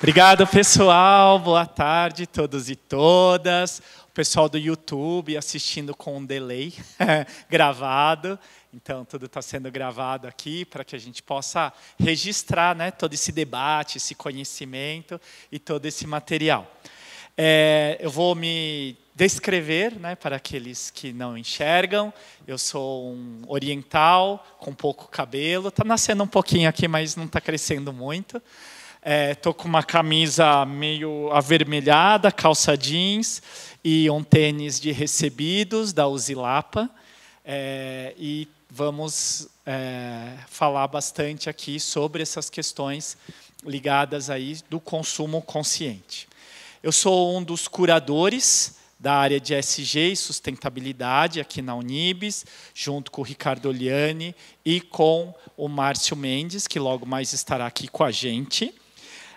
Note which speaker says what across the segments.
Speaker 1: Obrigado, pessoal. Boa tarde, todos e todas. O pessoal do YouTube assistindo com um delay gravado. Então, tudo está sendo gravado aqui para que a gente possa registrar, né, todo esse debate, esse conhecimento e todo esse material. Eu vou me descrever, né, para aqueles que não enxergam. Eu sou um oriental com pouco cabelo. Está nascendo um pouquinho aqui, mas não está crescendo muito. Estou com uma camisa meio avermelhada, calça jeans e um tênis de recebidos da Usilapa. E vamos falar bastante aqui sobre essas questões ligadas aí do consumo consciente. Eu sou um dos curadores da área de ESG e sustentabilidade aqui na Unibis, junto com o Ricardo Oliani e com o Márcio Mendes, que logo mais estará aqui com a gente.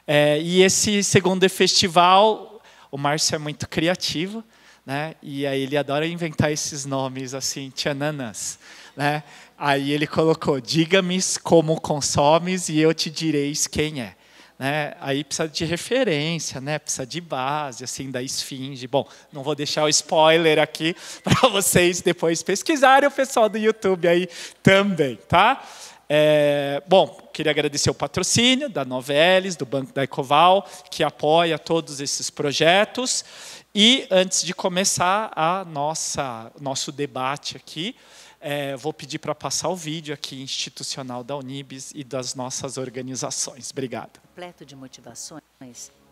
Speaker 1: E esse segundo festival, o Márcio é muito criativo, né? E aí ele adora inventar esses nomes assim, tchananas, né? Aí ele colocou, diga-me como consomes e eu te direis quem é. Né? Aí precisa de referência, né? Precisa de base, assim, da esfinge. Bom, não vou deixar o spoiler aqui para vocês depois pesquisarem, o pessoal do YouTube aí também, tá? Bom, queria agradecer o patrocínio da Novelis, do Banco da Ecoval, que apoia todos esses projetos. E antes de começar nosso debate aqui, vou pedir para passar o vídeo aqui institucional da Unibis e das nossas organizações. Obrigado.
Speaker 2: Completo de motivações,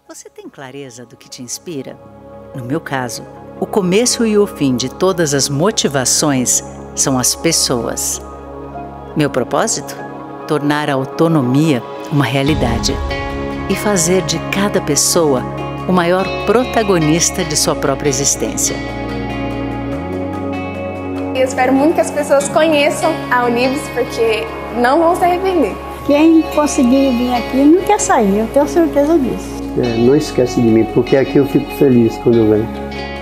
Speaker 2: você tem clareza do que te inspira? No meu caso, o começo e o fim de todas as motivações são as pessoas. Meu propósito? Tornar a autonomia uma realidade e fazer de cada pessoa o maior protagonista de sua própria existência.
Speaker 3: Eu espero muito que as pessoas conheçam a Unibis, porque não vão se arrepender.
Speaker 4: Quem conseguir vir aqui não quer sair, eu tenho certeza disso.
Speaker 5: Não esquece de mim, porque aqui eu fico feliz quando eu venho.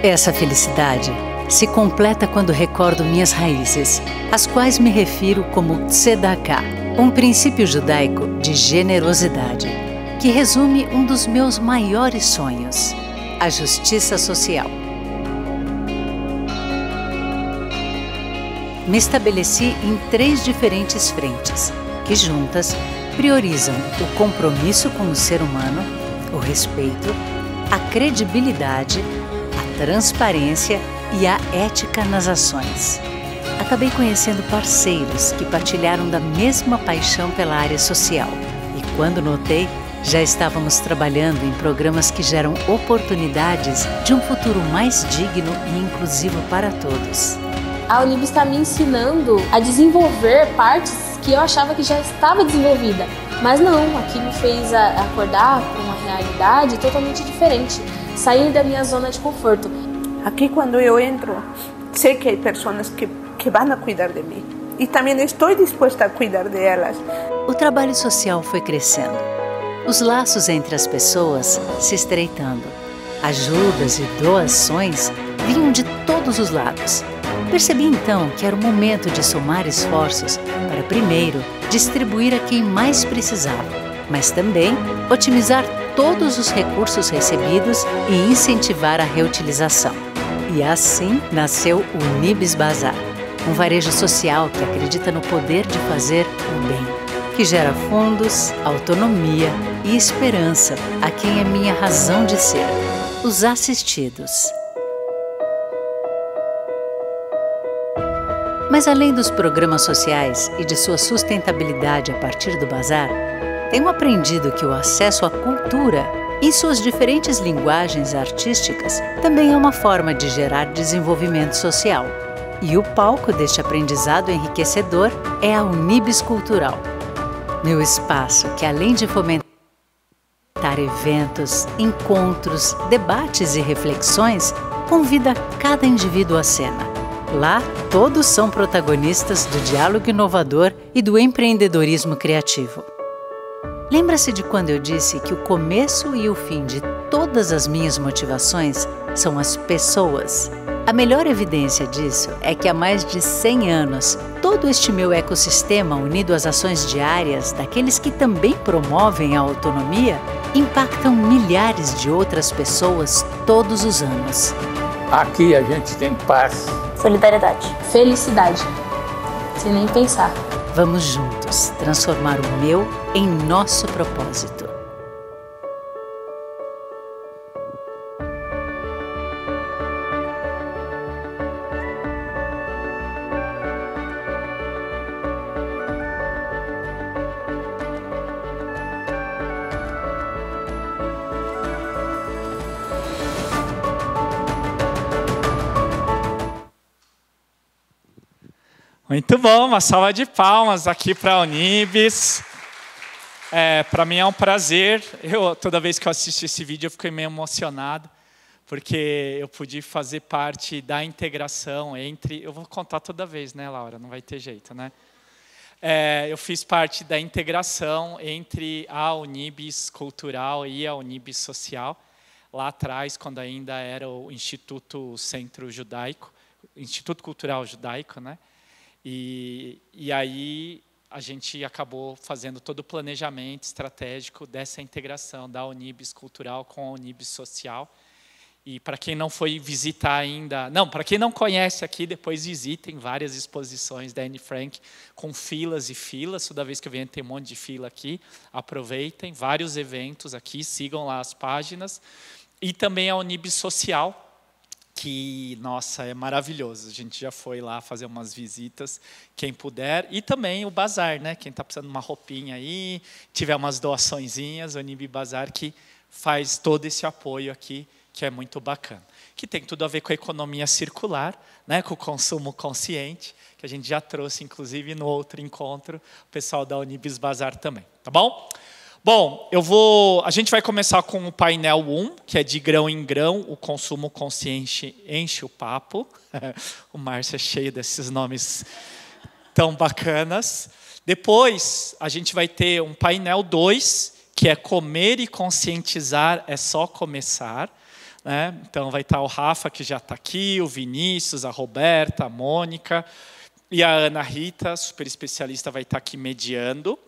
Speaker 2: Essa felicidade se completa quando recordo minhas raízes, às quais me refiro como tzedakah, um princípio judaico de generosidade, que resume um dos meus maiores sonhos, a justiça social. Me estabeleci em 3 diferentes frentes, que juntas priorizam o compromisso com o ser humano, o respeito, a credibilidade, a transparência e a ética nas ações. Acabei conhecendo parceiros que partilharam da mesma paixão pela área social e, quando notei, já estávamos trabalhando em programas que geram oportunidades de um futuro mais digno e inclusivo para todos.
Speaker 6: A Unibis está me ensinando a desenvolver partes que eu achava que já estava desenvolvida. Mas não, aqui me fez acordar para uma realidade totalmente diferente, sair da minha zona de conforto.
Speaker 7: Aqui, quando eu entro, sei que há pessoas que vão cuidar de mim. E também estou disposta a cuidar delas.
Speaker 2: O trabalho social foi crescendo. Os laços entre as pessoas se estreitando. Ajudas e doações vinham de todos os lados. Percebi então que era o momento de somar esforços para, primeiro, distribuir a quem mais precisava, mas também otimizar todos os recursos recebidos e incentivar a reutilização. E assim nasceu o Unibis Bazar, um varejo social que acredita no poder de fazer o bem, que gera fundos, autonomia e esperança a quem é minha razão de ser, os assistidos. Mas além dos programas sociais e de sua sustentabilidade a partir do bazar, tenho aprendido que o acesso à cultura, em suas diferentes linguagens artísticas, também é uma forma de gerar desenvolvimento social. E o palco deste aprendizado enriquecedor é a Unibis Cultural, meu espaço que, além de fomentar eventos, encontros, debates e reflexões, convida cada indivíduo à cena. Lá, todos são protagonistas do diálogo inovador e do empreendedorismo criativo. Lembra-se de quando eu disse que o começo e o fim de todas as minhas motivações são as pessoas? A melhor evidência disso é que há mais de 100 anos, todo este meu ecossistema, unido às ações diárias daqueles que também promovem a autonomia, impactam milhares de outras pessoas todos os anos.
Speaker 8: Aqui a gente tem paz,
Speaker 6: Solidariedade. Felicidade. Sem nem pensar.
Speaker 2: Vamos juntos transformar o meu em nosso propósito.
Speaker 1: Muito bom, uma salva de palmas aqui para a Unibis. Para mim é um prazer. Toda vez que eu assisto esse vídeo eu fico meio emocionado, porque eu pude fazer parte da integração entre... Eu vou contar toda vez, né, Laura? Não vai ter jeito, né? Eu fiz parte da integração entre a Unibis Cultural e a Unibis Social, lá atrás, quando ainda era o Instituto Centro Judaico, Instituto Cultural Judaico, né? E aí a gente acabou fazendo todo o planejamento estratégico dessa integração da Unibis Cultural com a Unibis Social. E para quem não foi visitar ainda... Não, para quem não conhece aqui, depois visitem várias exposições da Anne Frank com filas e filas. Toda vez que eu venho tem um monte de fila aqui. Aproveitem, vários eventos aqui, sigam lá as páginas. E também a Unibis Social, que, nossa, é maravilhoso. A gente já foi lá fazer umas visitas, quem puder. E também o Bazar, né? Quem está precisando de uma roupinha aí, tiver umas doaçõezinhas, o Unibis Bazar, que faz todo esse apoio aqui, que é muito bacana. Que tem tudo a ver com a economia circular, né? Com o consumo consciente, que a gente já trouxe, inclusive, no outro encontro, o pessoal da Unibis Bazar também. Tá bom? Bom, a gente vai começar com o painel 1, que é de grão em grão, o consumo consciente enche o papo. O Márcio é cheio desses nomes tão bacanas. Depois, a gente vai ter um painel 2, que é comer e conscientizar é só começar. Né? Então, vai estar o Rafa, que já está aqui, o Vinícius, a Roberta, a Mônica, e a Ana Rita, super especialista, vai estar aqui mediando.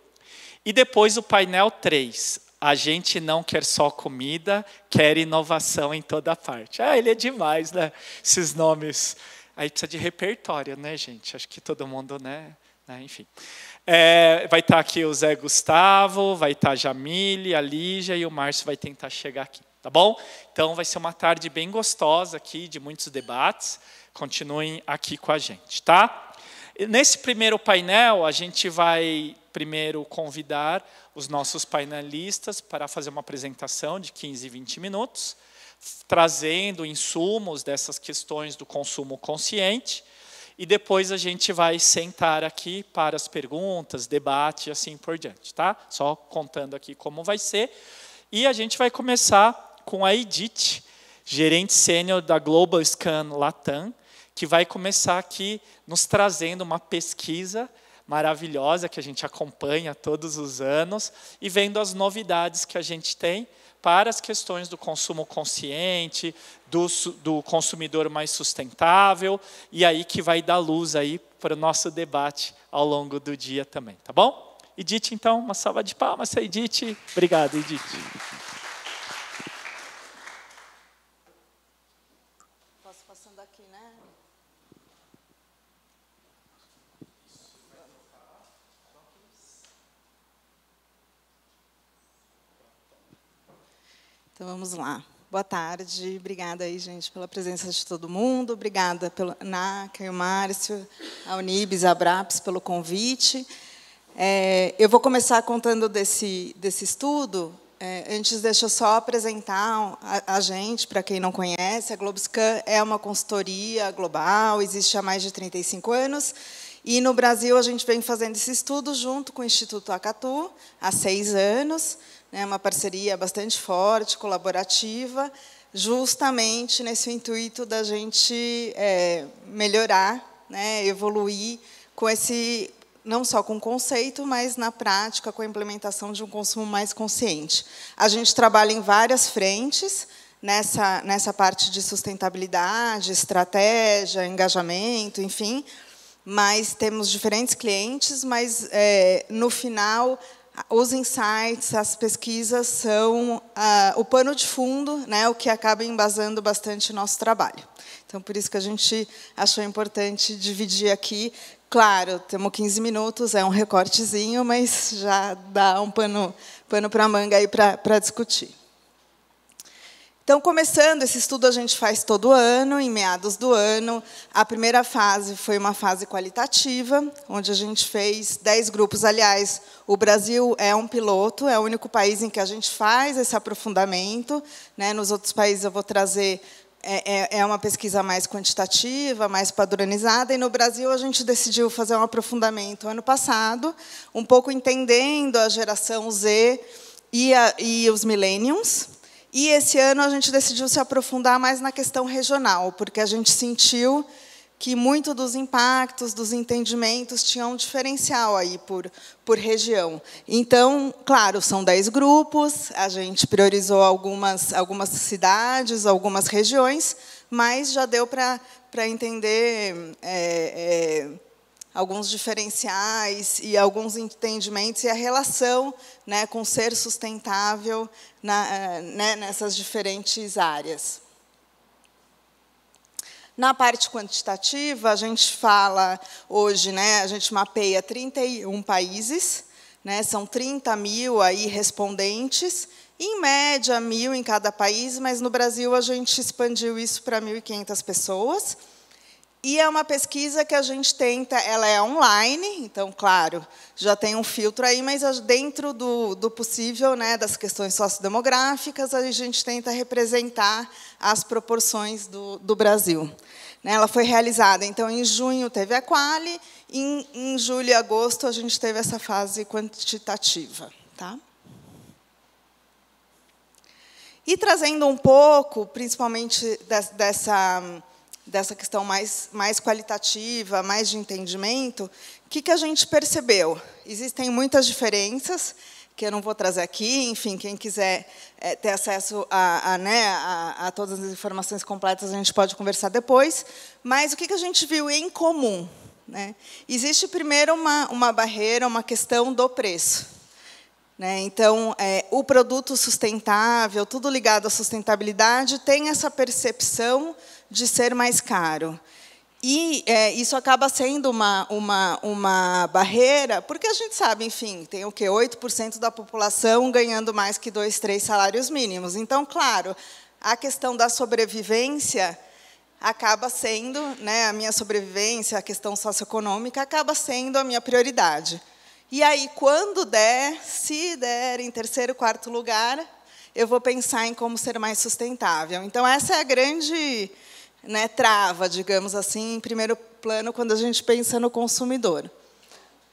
Speaker 1: E depois o painel 3, a gente não quer só comida, quer inovação em toda parte. Ele é demais, né? Esses nomes. Aí precisa de repertório, né, gente? Acho que todo mundo, né? Enfim. Vai estar aqui o Zé Gustavo, vai estar a Jamile, a Lígia e o Márcio vai tentar chegar aqui, tá bom? Então vai ser uma tarde bem gostosa aqui, de muitos debates. Continuem aqui com a gente, tá? Nesse primeiro painel, a gente vai primeiro convidar os nossos painelistas para fazer uma apresentação de 15, 20 minutos, trazendo insumos dessas questões do consumo consciente, e depois a gente vai sentar aqui para as perguntas, debate e assim por diante, tá? Só contando aqui como vai ser. E a gente vai começar com a Edith, gerente sênior da Global Scan Latam, que vai começar aqui nos trazendo uma pesquisa maravilhosa que a gente acompanha todos os anos e vendo as novidades que a gente tem para as questões do consumo consciente, do consumidor mais sustentável, e aí que vai dar luz aí para o nosso debate ao longo do dia também, tá bom? Edith, então, uma salva de palmas, Edith. Obrigado, Edith.
Speaker 9: Posso passando aqui, né? Então, vamos lá. Boa tarde. Obrigada aí, gente, pela presença de todo mundo. Obrigada pela NACA, o Márcio, a Unibis, a Abraps, pelo convite. Eu vou começar contando desse estudo. Antes, deixa eu só apresentar a gente, para quem não conhece. A Globoscan é uma consultoria global, existe há mais de 35 anos. E, no Brasil, a gente vem fazendo esse estudo junto com o Instituto Acatu, há 6 anos. É uma parceria bastante forte, colaborativa, justamente nesse intuito da gente melhorar, né, evoluir com esse, não só com o conceito, mas na prática, com a implementação de um consumo mais consciente. A gente trabalha em várias frentes. nessa parte de sustentabilidade, estratégia, engajamento, enfim. Mas temos diferentes clientes, mas, no final, os insights, as pesquisas são o pano de fundo, né, o que acaba embasando bastante o nosso trabalho. Então, por isso que a gente achou importante dividir aqui. Claro, temos 15 minutos, é um recortezinho, mas já dá um pano para a manga aí para discutir. Então, começando, esse estudo a gente faz todo ano, em meados do ano. A primeira fase foi uma fase qualitativa, onde a gente fez 10 grupos. Aliás, o Brasil é um piloto, é o único país em que a gente faz esse aprofundamento, né? Nos outros países eu vou trazer, é uma pesquisa mais quantitativa, mais padronizada, e no Brasil a gente decidiu fazer um aprofundamento ano passado, um pouco entendendo a geração Z e os millennials. E esse ano a gente decidiu se aprofundar mais na questão regional, porque a gente sentiu que muito dos impactos, dos entendimentos, tinham um diferencial aí por região. Então, claro, são 10 grupos, a gente priorizou algumas cidades, algumas regiões, mas já deu para entender alguns diferenciais e alguns entendimentos e a relação, né, com ser sustentável nessas diferentes áreas. Na parte quantitativa, a gente fala hoje, né, a gente mapeia 31 países, né, são 30 mil aí respondentes, em média 1.000 em cada país, mas no Brasil a gente expandiu isso para 1.500 pessoas. E é uma pesquisa que a gente tenta, ela é online, então, claro, já tem um filtro aí, mas dentro do possível, né, das questões sociodemográficas, a gente tenta representar as proporções do Brasil. Ela foi realizada, então, em junho teve a quali, em julho e agosto a gente teve essa fase quantitativa. Tá? E trazendo um pouco, principalmente dessa questão mais qualitativa, mais de entendimento, o que a gente percebeu? Existem muitas diferenças, que eu não vou trazer aqui, enfim, quem quiser ter acesso a todas as informações completas, a gente pode conversar depois, mas o que a gente viu em comum? Né? Existe, primeiro, uma barreira, uma questão do preço. Né? Então, o produto sustentável, tudo ligado à sustentabilidade, tem essa percepção de ser mais caro. E isso acaba sendo uma barreira, porque a gente sabe, enfim, tem o quê? 8% da população ganhando mais que 2, 3 salários mínimos. Então, claro, a questão da sobrevivência acaba sendo, né, a minha sobrevivência, a questão socioeconômica, acaba sendo a minha prioridade. E aí, quando der, se der em terceiro, quarto lugar, eu vou pensar em como ser mais sustentável. Então, essa é a grande, né, trava, digamos assim, em primeiro plano, quando a gente pensa no consumidor.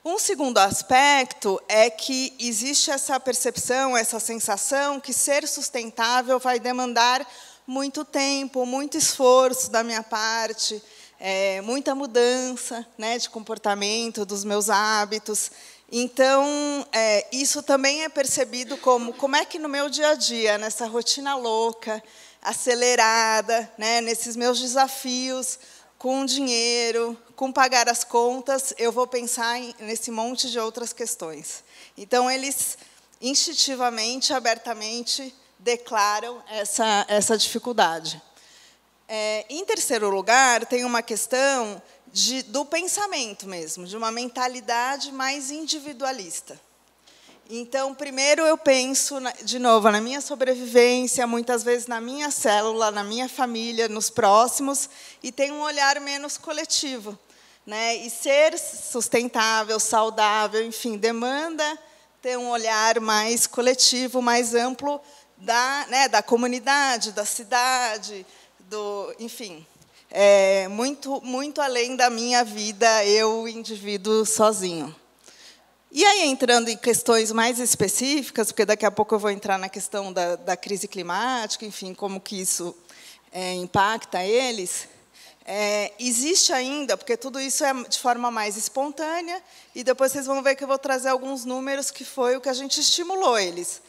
Speaker 9: Um segundo aspecto é que existe essa percepção, essa sensação que ser sustentável vai demandar muito tempo, muito esforço da minha parte, muita mudança, né, de comportamento, dos meus hábitos. Então, isso também é percebido como é que no meu dia a dia, nessa rotina louca, acelerada, né, nesses meus desafios, com dinheiro, com pagar as contas, eu vou pensar nesse monte de outras questões. Então, eles, instintivamente, abertamente, declaram essa dificuldade. Em terceiro lugar, tem uma questão do pensamento mesmo, de uma mentalidade mais individualista. Então, primeiro eu penso, de novo, na minha sobrevivência, muitas vezes na minha célula, na minha família, nos próximos, e tenho um olhar menos coletivo. Né? E ser sustentável, saudável, enfim, demanda ter um olhar mais coletivo, mais amplo da comunidade, da cidade, enfim, muito além da minha vida, eu, indivíduo, sozinho. E aí, entrando em questões mais específicas, porque daqui a pouco eu vou entrar na questão da crise climática, enfim, como que isso impacta eles, existe ainda, porque tudo isso é de forma mais espontânea, e depois vocês vão ver que eu vou trazer alguns números que foi o que a gente estimulou eles.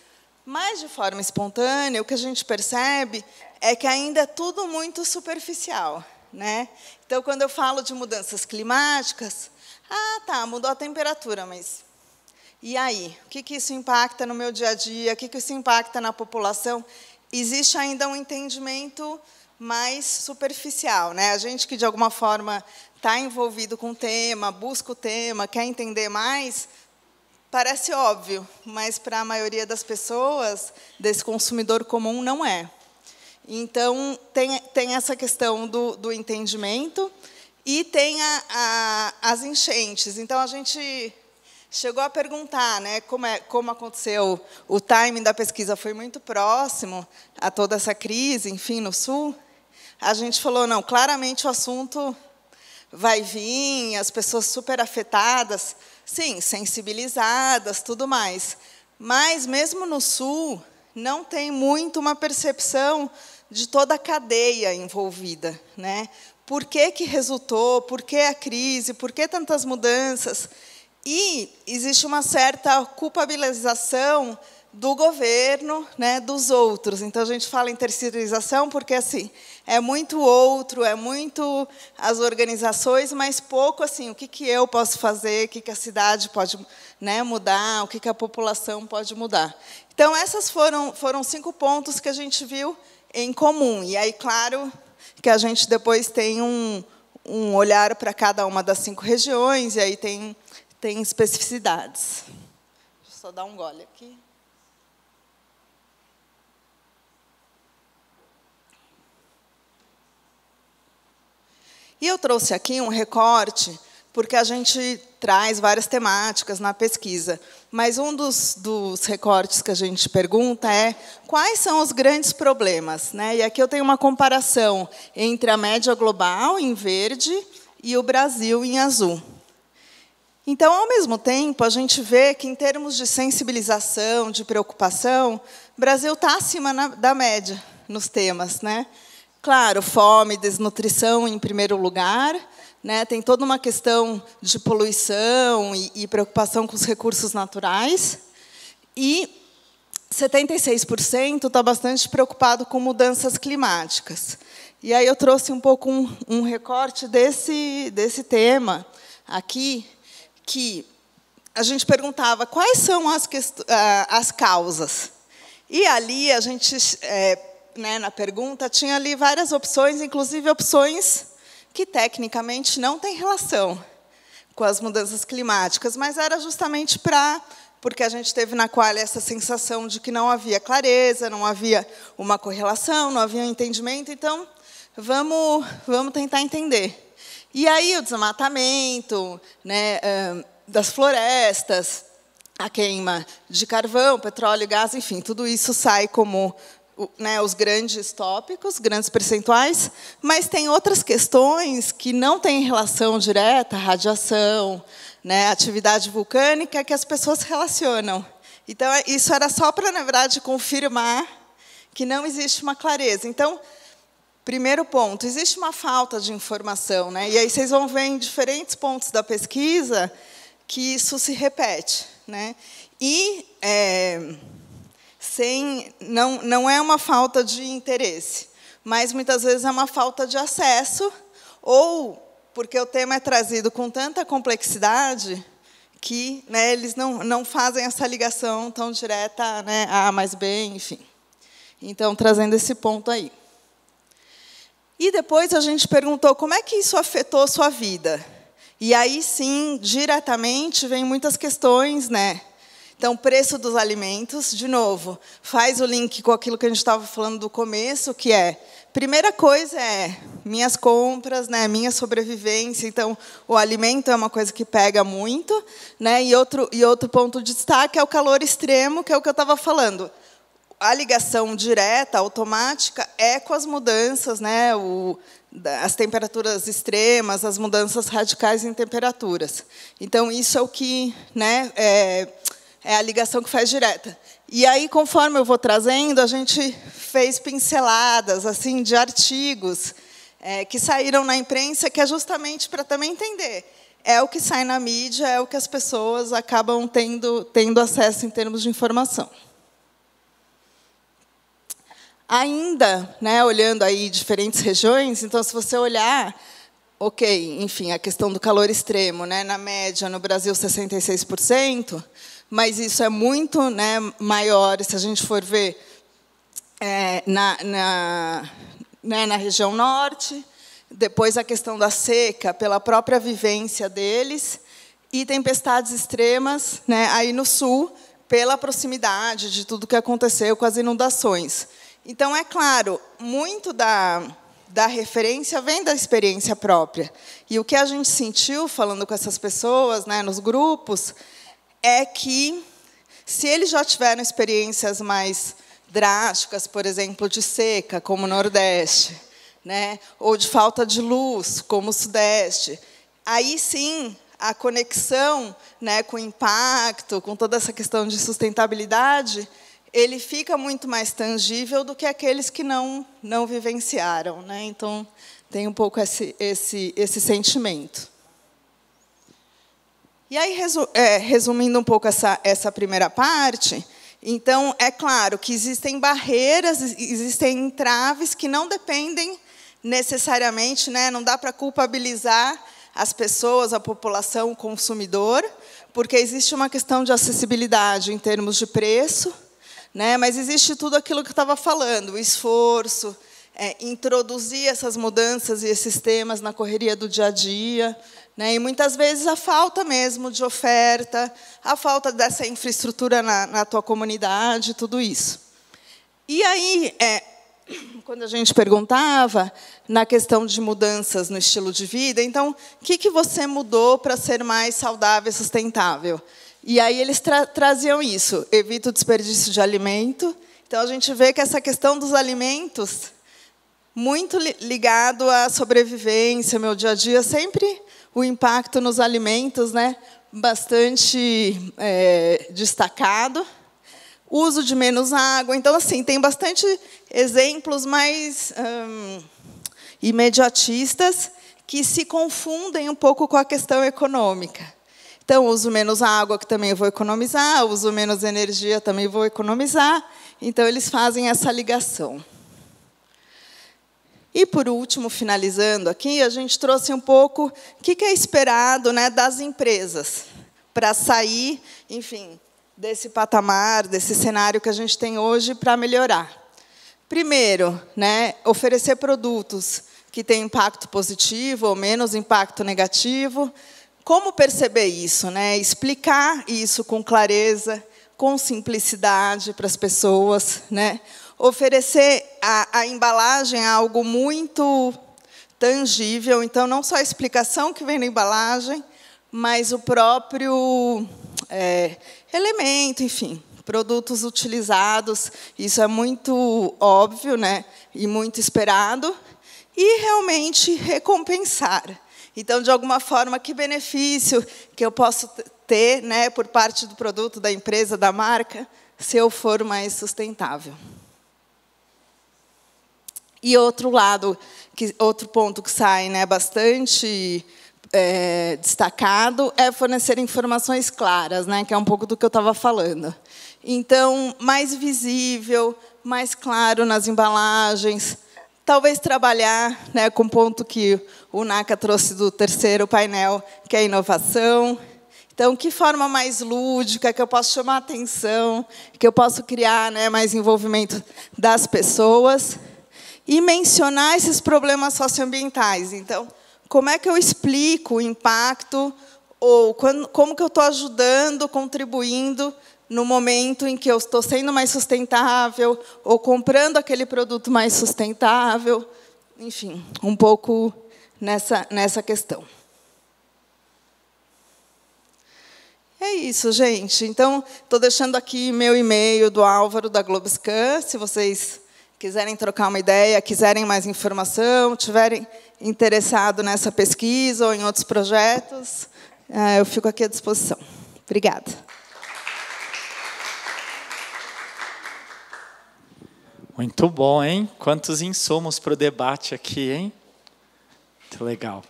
Speaker 9: Mas, de forma espontânea, o que a gente percebe é que ainda é tudo muito superficial, né? Então, quando eu falo de mudanças climáticas, tá, mudou a temperatura, mas e aí? O que isso impacta no meu dia a dia? O que isso impacta na população? Existe ainda um entendimento mais superficial, né? A gente que, de alguma forma, está envolvido com o tema, busca o tema, quer entender mais, parece óbvio, mas para a maioria das pessoas, desse consumidor comum, não é. Então, tem essa questão do entendimento e tem as enchentes. Então, a gente chegou a perguntar, né, como aconteceu, o timing da pesquisa foi muito próximo a toda essa crise, enfim, no Sul. A gente falou, não, claramente o assunto vai vir, as pessoas super afetadas, sim, sensibilizadas, tudo mais. Mas, mesmo no Sul, não tem muito uma percepção de toda a cadeia envolvida, né? Por que resultou? Por que a crise? Por que tantas mudanças? E existe uma certa culpabilização do governo, né, dos outros. Então, a gente fala em terceirização porque assim, é muito outro, é muito as organizações, mas pouco assim, o que eu posso fazer, o que a cidade pode, né, mudar, o que a população pode mudar. Então, essas foram 5 pontos que a gente viu em comum. E aí, claro, que a gente depois tem um olhar para cada uma das 5 regiões, e aí tem especificidades. Deixa eu só dar um gole aqui. E eu trouxe aqui um recorte, porque a gente traz várias temáticas na pesquisa. Mas um dos recortes que a gente pergunta é quais são os grandes problemas, né? E aqui eu tenho uma comparação entre a média global, em verde, e o Brasil, em azul. Então, ao mesmo tempo, a gente vê que, em termos de sensibilização, de preocupação, o Brasil está acima da média nos temas, né? Claro, fome, desnutrição em primeiro lugar, né? Tem toda uma questão de poluição e preocupação com os recursos naturais. E 76% está bastante preocupado com mudanças climáticas. E aí eu trouxe um pouco um recorte desse tema aqui, que a gente perguntava quais são as causas. E ali a gente, né, na pergunta, tinha ali várias opções, inclusive opções que, tecnicamente, não têm relação com as mudanças climáticas, mas era justamente porque a gente teve na Qualy essa sensação de que não havia clareza, não havia uma correlação, não havia um entendimento, então, vamos tentar entender. E aí o desmatamento, né, das florestas, a queima de carvão, petróleo, gás, enfim, tudo isso sai como, né, os grandes tópicos, grandes percentuais, mas tem outras questões que não têm relação direta, radiação, né, atividade vulcânica, que as pessoas relacionam. Então, isso era só para, na verdade, confirmar que não existe uma clareza. Então, primeiro ponto, existe uma falta de informação, né? E aí vocês vão ver em diferentes pontos da pesquisa que isso se repete, né? E não é uma falta de interesse, mas muitas vezes é uma falta de acesso, ou porque o tema é trazido com tanta complexidade que, né, eles não fazem essa ligação tão direta, né, A mais B, enfim. Então, trazendo esse ponto aí. E depois a gente perguntou como é que isso afetou a sua vida. E aí, sim, diretamente, vem muitas questões, né? Então, preço dos alimentos, de novo, faz o link com aquilo que a gente estava falando do começo, que é, primeira coisa é minhas compras, né, minha sobrevivência. Então, o alimento é uma coisa que pega muito, né? E outro ponto de destaque é o calor extremo, que é o que eu estava falando. A ligação direta, automática, é com as mudanças, né, as temperaturas extremas, as mudanças radicais em temperaturas. Então, isso é o que, né, é a ligação que faz direta. E aí, conforme eu vou trazendo, a gente fez pinceladas assim de artigos que saíram na imprensa, que é justamente para também entender. É o que sai na mídia, é o que as pessoas acabam tendo acesso em termos de informação. Ainda, né, olhando aí diferentes regiões, então, se você olhar, ok, enfim, a questão do calor extremo, né, na média, no Brasil, 66%, mas isso é muito, né, maior, se a gente for ver na região norte, depois a questão da seca, pela própria vivência deles, e tempestades extremas, né, aí no sul, pela proximidade de tudo que aconteceu com as inundações. Então, é claro, muito da referência vem da experiência própria. E o que a gente sentiu, falando com essas pessoas, né, nos grupos, é que, se eles já tiveram experiências mais drásticas, por exemplo, de seca, como o Nordeste, né, ou de falta de luz, como o Sudeste, aí sim a conexão, né, com o impacto, com toda essa questão de sustentabilidade, ele fica muito mais tangível do que aqueles que não vivenciaram, né? Então, tem um pouco esse sentimento. E aí, resumindo um pouco essa primeira parte, então, é claro que existem barreiras, existem entraves que não dependem necessariamente, né? Não dá para culpabilizar as pessoas, a população, o consumidor, porque existe uma questão de acessibilidade em termos de preço, né? Mas existe tudo aquilo que eu estava falando, o esforço, introduzir essas mudanças e esses temas na correria do dia a dia, né? E, muitas vezes, a falta mesmo de oferta, a falta dessa infraestrutura na tua comunidade, tudo isso. E aí, quando a gente perguntava na questão de mudanças no estilo de vida, então, o que você mudou para ser mais saudável e sustentável? E aí eles traziam isso, evita o desperdício de alimento. Então, a gente vê que essa questão dos alimentos, muito ligado à sobrevivência, meu dia a dia, sempre o impacto nos alimentos, né, bastante destacado. Uso de menos água. Então, assim, tem bastante exemplos mais imediatistas que se confundem um pouco com a questão econômica. Então, uso menos água, que também vou economizar, uso menos energia, também vou economizar. Então, eles fazem essa ligação. E, por último, finalizando aqui, a gente trouxe um pouco o que é esperado, né, das empresas para sair, enfim, desse patamar, desse cenário que a gente tem hoje para melhorar. Primeiro, né, oferecer produtos que têm impacto positivo ou menos impacto negativo. Como perceber isso, né? Explicar isso com clareza, com simplicidade para as pessoas, né? Oferecer a embalagem a algo muito tangível. Então, não só a explicação que vem na embalagem, mas o próprio elemento, enfim, produtos utilizados. Isso é muito óbvio, né? E muito esperado. E, realmente, recompensar. Então, de alguma forma, que benefício que eu posso ter, né, por parte do produto, da empresa, da marca, se eu for mais sustentável. E outro ponto que sai, né, bastante destacado é fornecer informações claras, né, que é um pouco do que eu estava falando. Então, mais visível, mais claro nas embalagens. Talvez trabalhar, né, com o ponto que o Naka trouxe do terceiro painel, que é a inovação. Então, que forma mais lúdica, que eu posso chamar a atenção, que eu posso criar, né, mais envolvimento das pessoas. E mencionar esses problemas socioambientais. Então, como é que eu explico o impacto, ou como que eu estou ajudando, contribuindo, no momento em que eu estou sendo mais sustentável, ou comprando aquele produto mais sustentável, enfim, um pouco nessa questão. É isso, gente. Então, estou deixando aqui meu e-mail do Álvaro, da Globoscan, se vocês quiserem trocar uma ideia, quiserem mais informação, estiverem interessados nessa pesquisa ou em outros projetos, eu fico aqui à disposição. Obrigada.
Speaker 1: Muito bom, hein? Quantos insumos para o debate aqui, hein? Muito legal.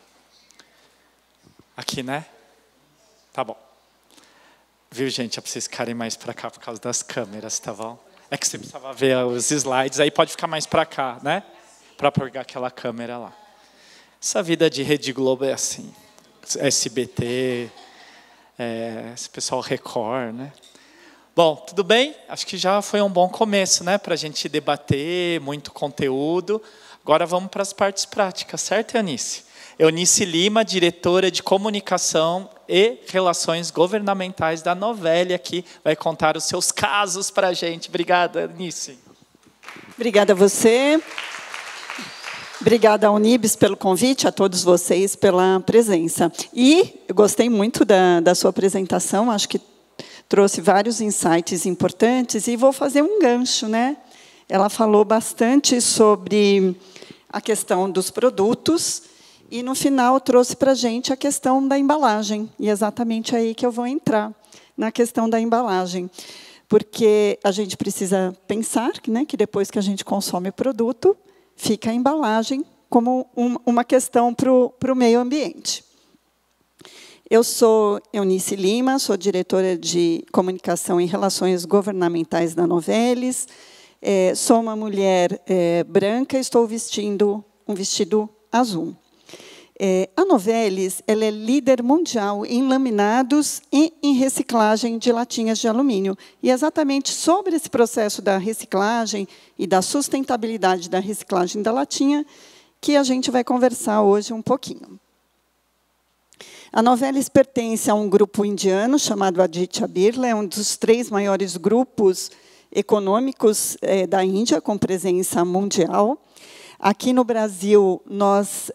Speaker 1: Aqui, né? Tá bom. Viu, gente? É para vocês ficarem mais para cá por causa das câmeras, tá bom? É que você precisava ver os slides, aí pode ficar mais para cá, né? Para pegar aquela câmera lá. Essa vida de Rede Globo é assim. SBT, esse pessoal Record, né? Bom, tudo bem? Acho que já foi um bom começo, né? Para a gente debater, muito conteúdo. Agora vamos para as partes práticas, certo, Eunice? Eunice Lima, diretora de Comunicação e Relações Governamentais da Novelli, aqui vai contar os seus casos para a gente. Obrigada, Eunice.
Speaker 10: Obrigada a você. Obrigada à Unibis pelo convite, a todos vocês pela presença. E eu gostei muito da sua apresentação, acho que trouxe vários insights importantes, e vou fazer um gancho, né? Ela falou bastante sobre a questão dos produtos, e, no final, trouxe para a gente a questão da embalagem. E é exatamente aí que eu vou entrar, na questão da embalagem. Porque a gente precisa pensar, né, que depois que a gente consome o produto, fica a embalagem como uma questão para o meio ambiente. Eu sou Eunice Lima, sou diretora de Comunicação e Relações Governamentais da Novellis. Sou uma mulher branca e estou vestindo um vestido azul. A Novellis ela é líder mundial em laminados e em reciclagem de latinhas de alumínio. E é exatamente sobre esse processo da reciclagem e da sustentabilidade da reciclagem da latinha que a gente vai conversar hoje um pouquinho. A Novellis pertence a um grupo indiano chamado Aditya Birla, é um dos 3 maiores grupos econômicos da Índia, com presença mundial. Aqui no Brasil, nós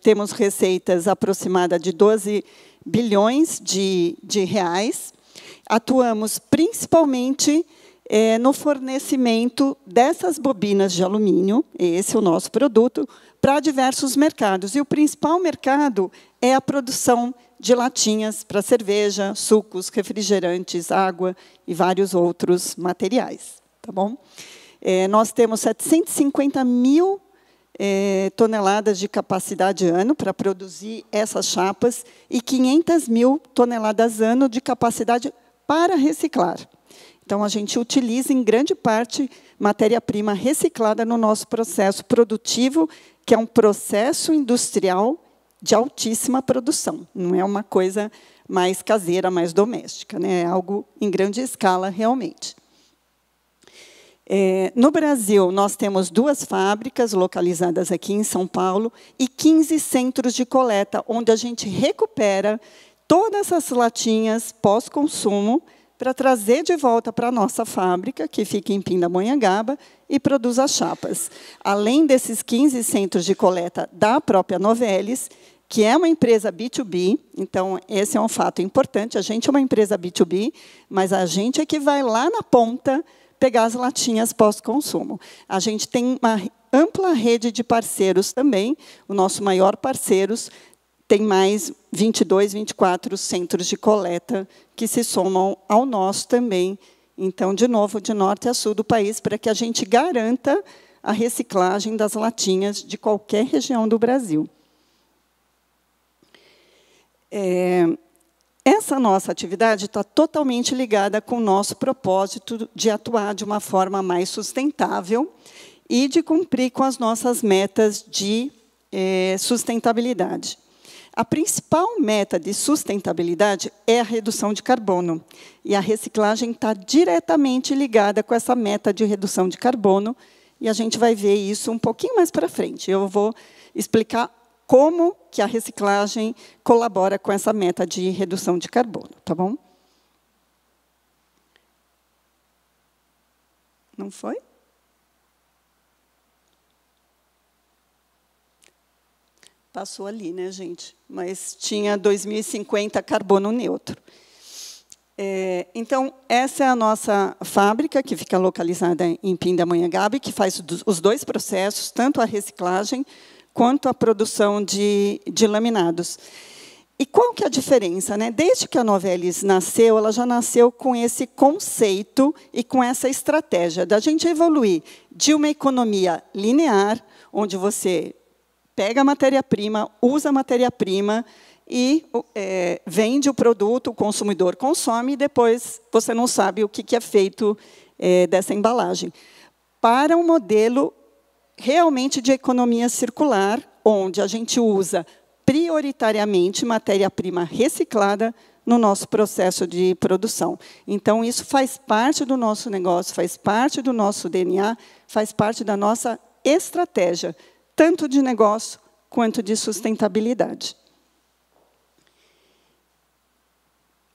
Speaker 10: temos receitas aproximadas de 12 bilhões de reais. Atuamos principalmente no fornecimento dessas bobinas de alumínio, esse é o nosso produto, para diversos mercados. E o principal mercado é a produção de latinhas para cerveja, sucos, refrigerantes, água e vários outros materiais. Tá bom? Nós temos 750 mil toneladas de capacidade ano para produzir essas chapas e 500 mil toneladas ano de capacidade para reciclar. Então, a gente utiliza, em grande parte, matéria-prima reciclada no nosso processo produtivo, que é um processo industrial de altíssima produção. Não é uma coisa mais caseira, mais doméstica, né? É algo em grande escala, realmente. No Brasil, nós temos 2 fábricas localizadas aqui em São Paulo e 15 centros de coleta, onde a gente recupera todas essas latinhas pós-consumo para trazer de volta para a nossa fábrica, que fica em Pindamonhangaba, e produz as chapas. Além desses 15 centros de coleta da própria Novellis, que é uma empresa B2B, então, esse é um fato importante, a gente é uma empresa B2B, mas a gente é que vai lá na ponta pegar as latinhas pós-consumo. A gente tem uma ampla rede de parceiros também. O nosso maior parceiro tem mais 22, 24 centros de coleta que se somam ao nosso também. Então, de novo, de norte a sul do país, para que a gente garanta a reciclagem das latinhas de qualquer região do Brasil. Essa nossa atividade está totalmente ligada com o nosso propósito de atuar de uma forma mais sustentável e de cumprir com as nossas metas de sustentabilidade. A principal meta de sustentabilidade é a redução de carbono. E a reciclagem está diretamente ligada com essa meta de redução de carbono. E a gente vai ver isso um pouquinho mais para frente. Eu vou explicar como que a reciclagem colabora com essa meta de redução de carbono, tá bom? Não foi? Passou ali, né, gente? Mas tinha 2050 carbono neutro. Então, essa é a nossa fábrica, que fica localizada em Pindamonhangaba, que faz os 2 processos, tanto a reciclagem quanto a produção de laminados. E qual que é a diferença, né? Desde que a Novellis nasceu, ela já nasceu com esse conceito e com essa estratégia da gente evoluir de uma economia linear, onde você pega a matéria-prima, usa a matéria-prima e vende o produto, o consumidor consome, e depois você não sabe o que é feito dessa embalagem, para um modelo realmente de economia circular, onde a gente usa prioritariamente matéria-prima reciclada no nosso processo de produção. Então, isso faz parte do nosso negócio, faz parte do nosso DNA, faz parte da nossa estratégia, tanto de negócio quanto de sustentabilidade.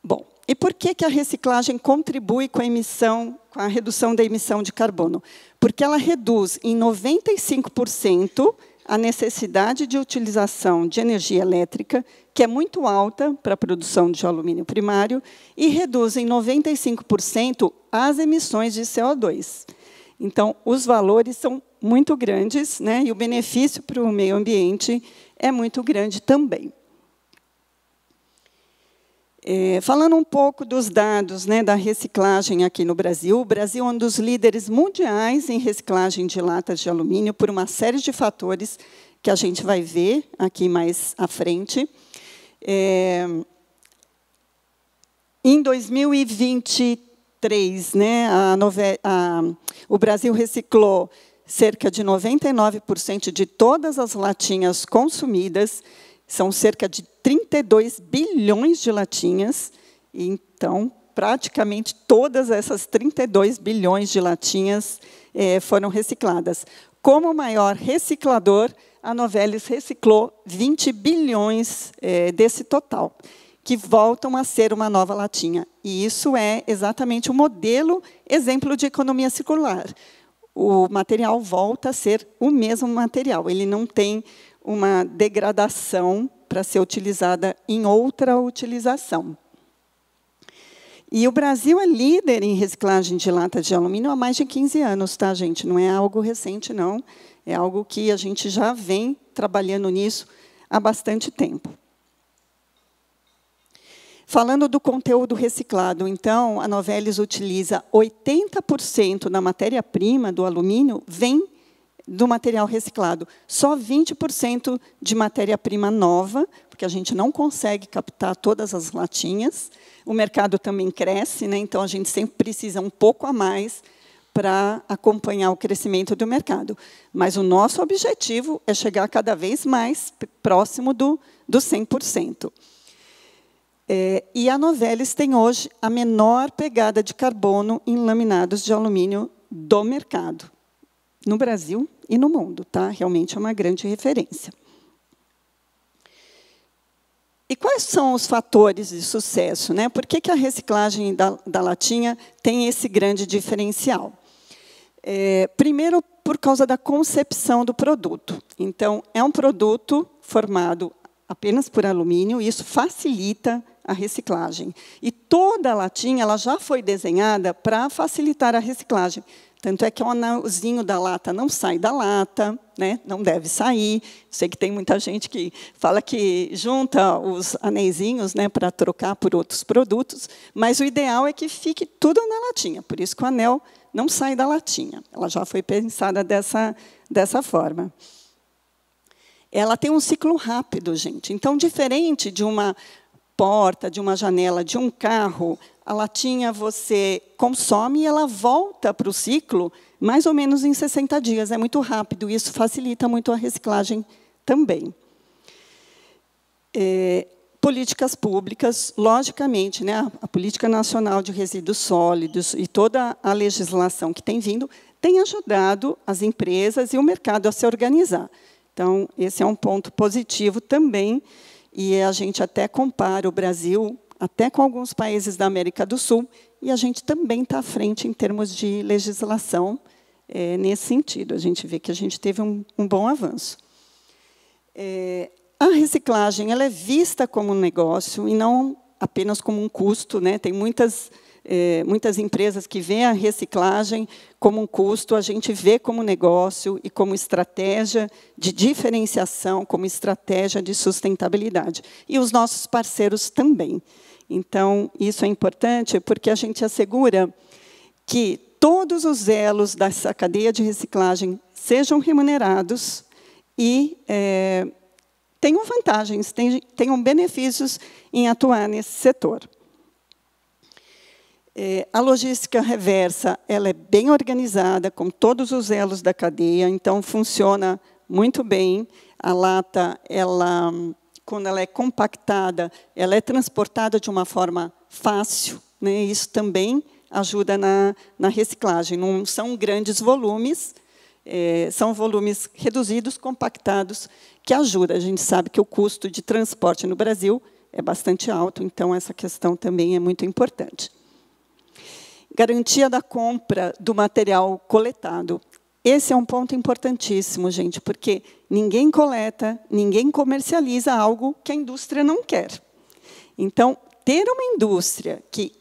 Speaker 10: Bom, e por que a reciclagem contribui com a redução da emissão de carbono? Porque ela reduz em 95% a necessidade de utilização de energia elétrica, que é muito alta para a produção de alumínio primário, e reduz em 95% as emissões de CO2. Então, os valores são muito grandes, né, e o benefício para o meio ambiente é muito grande também. Falando um pouco dos dados, né, da reciclagem aqui no Brasil, o Brasil é um dos líderes mundiais em reciclagem de latas de alumínio por uma série de fatores que a gente vai ver aqui mais à frente. Em 2023, né, o Brasil reciclou cerca de 99% de todas as latinhas consumidas. São cerca de 32 bilhões de latinhas. Então, praticamente todas essas 32 bilhões de latinhas foram recicladas. Como maior reciclador, a Novelis reciclou 20 bilhões desse total, que voltam a ser uma nova latinha. E isso é exatamente o modelo exemplo de economia circular. O material volta a ser o mesmo material. Ele não tem uma degradação para ser utilizada em outra utilização. E o Brasil é líder em reciclagem de latas de alumínio há mais de 15 anos, tá, gente? Não é algo recente, não. É algo que a gente já vem trabalhando nisso há bastante tempo. Falando do conteúdo reciclado, então, a Novelis utiliza 80% da matéria-prima do alumínio vem do material reciclado. Só 20% de matéria-prima nova, porque a gente não consegue captar todas as latinhas. O mercado também cresce, né? Então a gente sempre precisa um pouco a mais para acompanhar o crescimento do mercado. Mas o nosso objetivo é chegar cada vez mais próximo do 100%. E a Novelis tem hoje a menor pegada de carbono em laminados de alumínio do mercado, no Brasil e no mundo, tá? Realmente é uma grande referência. E quais são os fatores de sucesso, né? Por que a reciclagem da latinha tem esse grande diferencial? Primeiro, por causa da concepção do produto. Então, é um produto formado apenas por alumínio, e isso facilita a reciclagem. E toda a latinha ela já foi desenhada para facilitar a reciclagem. Tanto é que o anelzinho da lata não sai da lata, né? Não deve sair. Sei que tem muita gente que fala que junta os anéisinhos, né, para trocar por outros produtos, mas o ideal é que fique tudo na latinha. Por isso que o anel não sai da latinha. Ela já foi pensada dessa forma. Ela tem um ciclo rápido, gente. Então, diferente de uma porta, de uma janela, de um carro, a latinha você consome e ela volta para o ciclo mais ou menos em 60 dias. É muito rápido, e isso facilita muito a reciclagem também. Políticas públicas, logicamente, né, a Política Nacional de Resíduos Sólidos e toda a legislação que tem vindo tem ajudado as empresas e o mercado a se organizar. Então, esse é um ponto positivo também, e a gente até compara o Brasil até com alguns países da América do Sul, e a gente também está à frente em termos de legislação nesse sentido. A gente vê que a gente teve um bom avanço. A reciclagem ela é vista como um negócio e não apenas como um custo, né? Tem muitas empresas que veem a reciclagem como um custo, a gente vê como negócio e como estratégia de diferenciação, como estratégia de sustentabilidade. E os nossos parceiros também. Então, isso é importante porque a gente assegura que todos os elos dessa cadeia de reciclagem sejam remunerados e tenham vantagens, tenham benefícios em atuar nesse setor. A logística reversa ela é bem organizada, com todos os elos da cadeia, então funciona muito bem. A lata, quando ela é compactada, ela é transportada de uma forma fácil, né? Isso também ajuda na reciclagem. Não são grandes volumes, são volumes reduzidos, compactados, que ajudam. A gente sabe que o custo de transporte no Brasil é bastante alto, então essa questão também é muito importante. Garantia da compra do material coletado. Esse é um ponto importantíssimo, gente, porque ninguém coleta, ninguém comercializa algo que a indústria não quer. Então, ter uma indústria que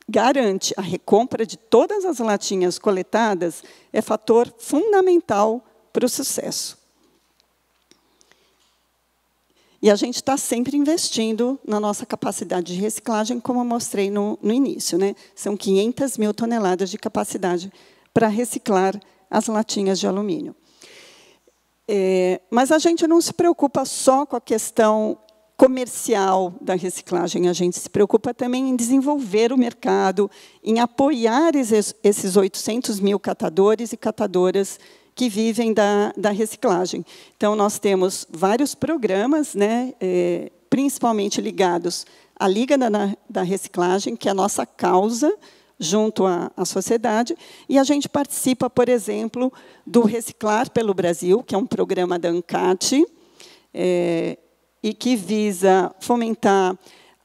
Speaker 10: garante a recompra de todas as latinhas coletadas é fator fundamental para o sucesso. E a gente está sempre investindo na nossa capacidade de reciclagem, como eu mostrei no início, né? São 500 mil toneladas de capacidade para reciclar as latinhas de alumínio. Mas a gente não se preocupa só com a questão comercial da reciclagem, a gente se preocupa também em desenvolver o mercado, em apoiar esses 800 mil catadores e catadoras que vivem da reciclagem. Então, nós temos vários programas, né, principalmente ligados à Liga da Reciclagem, que é a nossa causa, junto à sociedade, e a gente participa, por exemplo, do Reciclar pelo Brasil, que é um programa da ANCAT, e que visa fomentar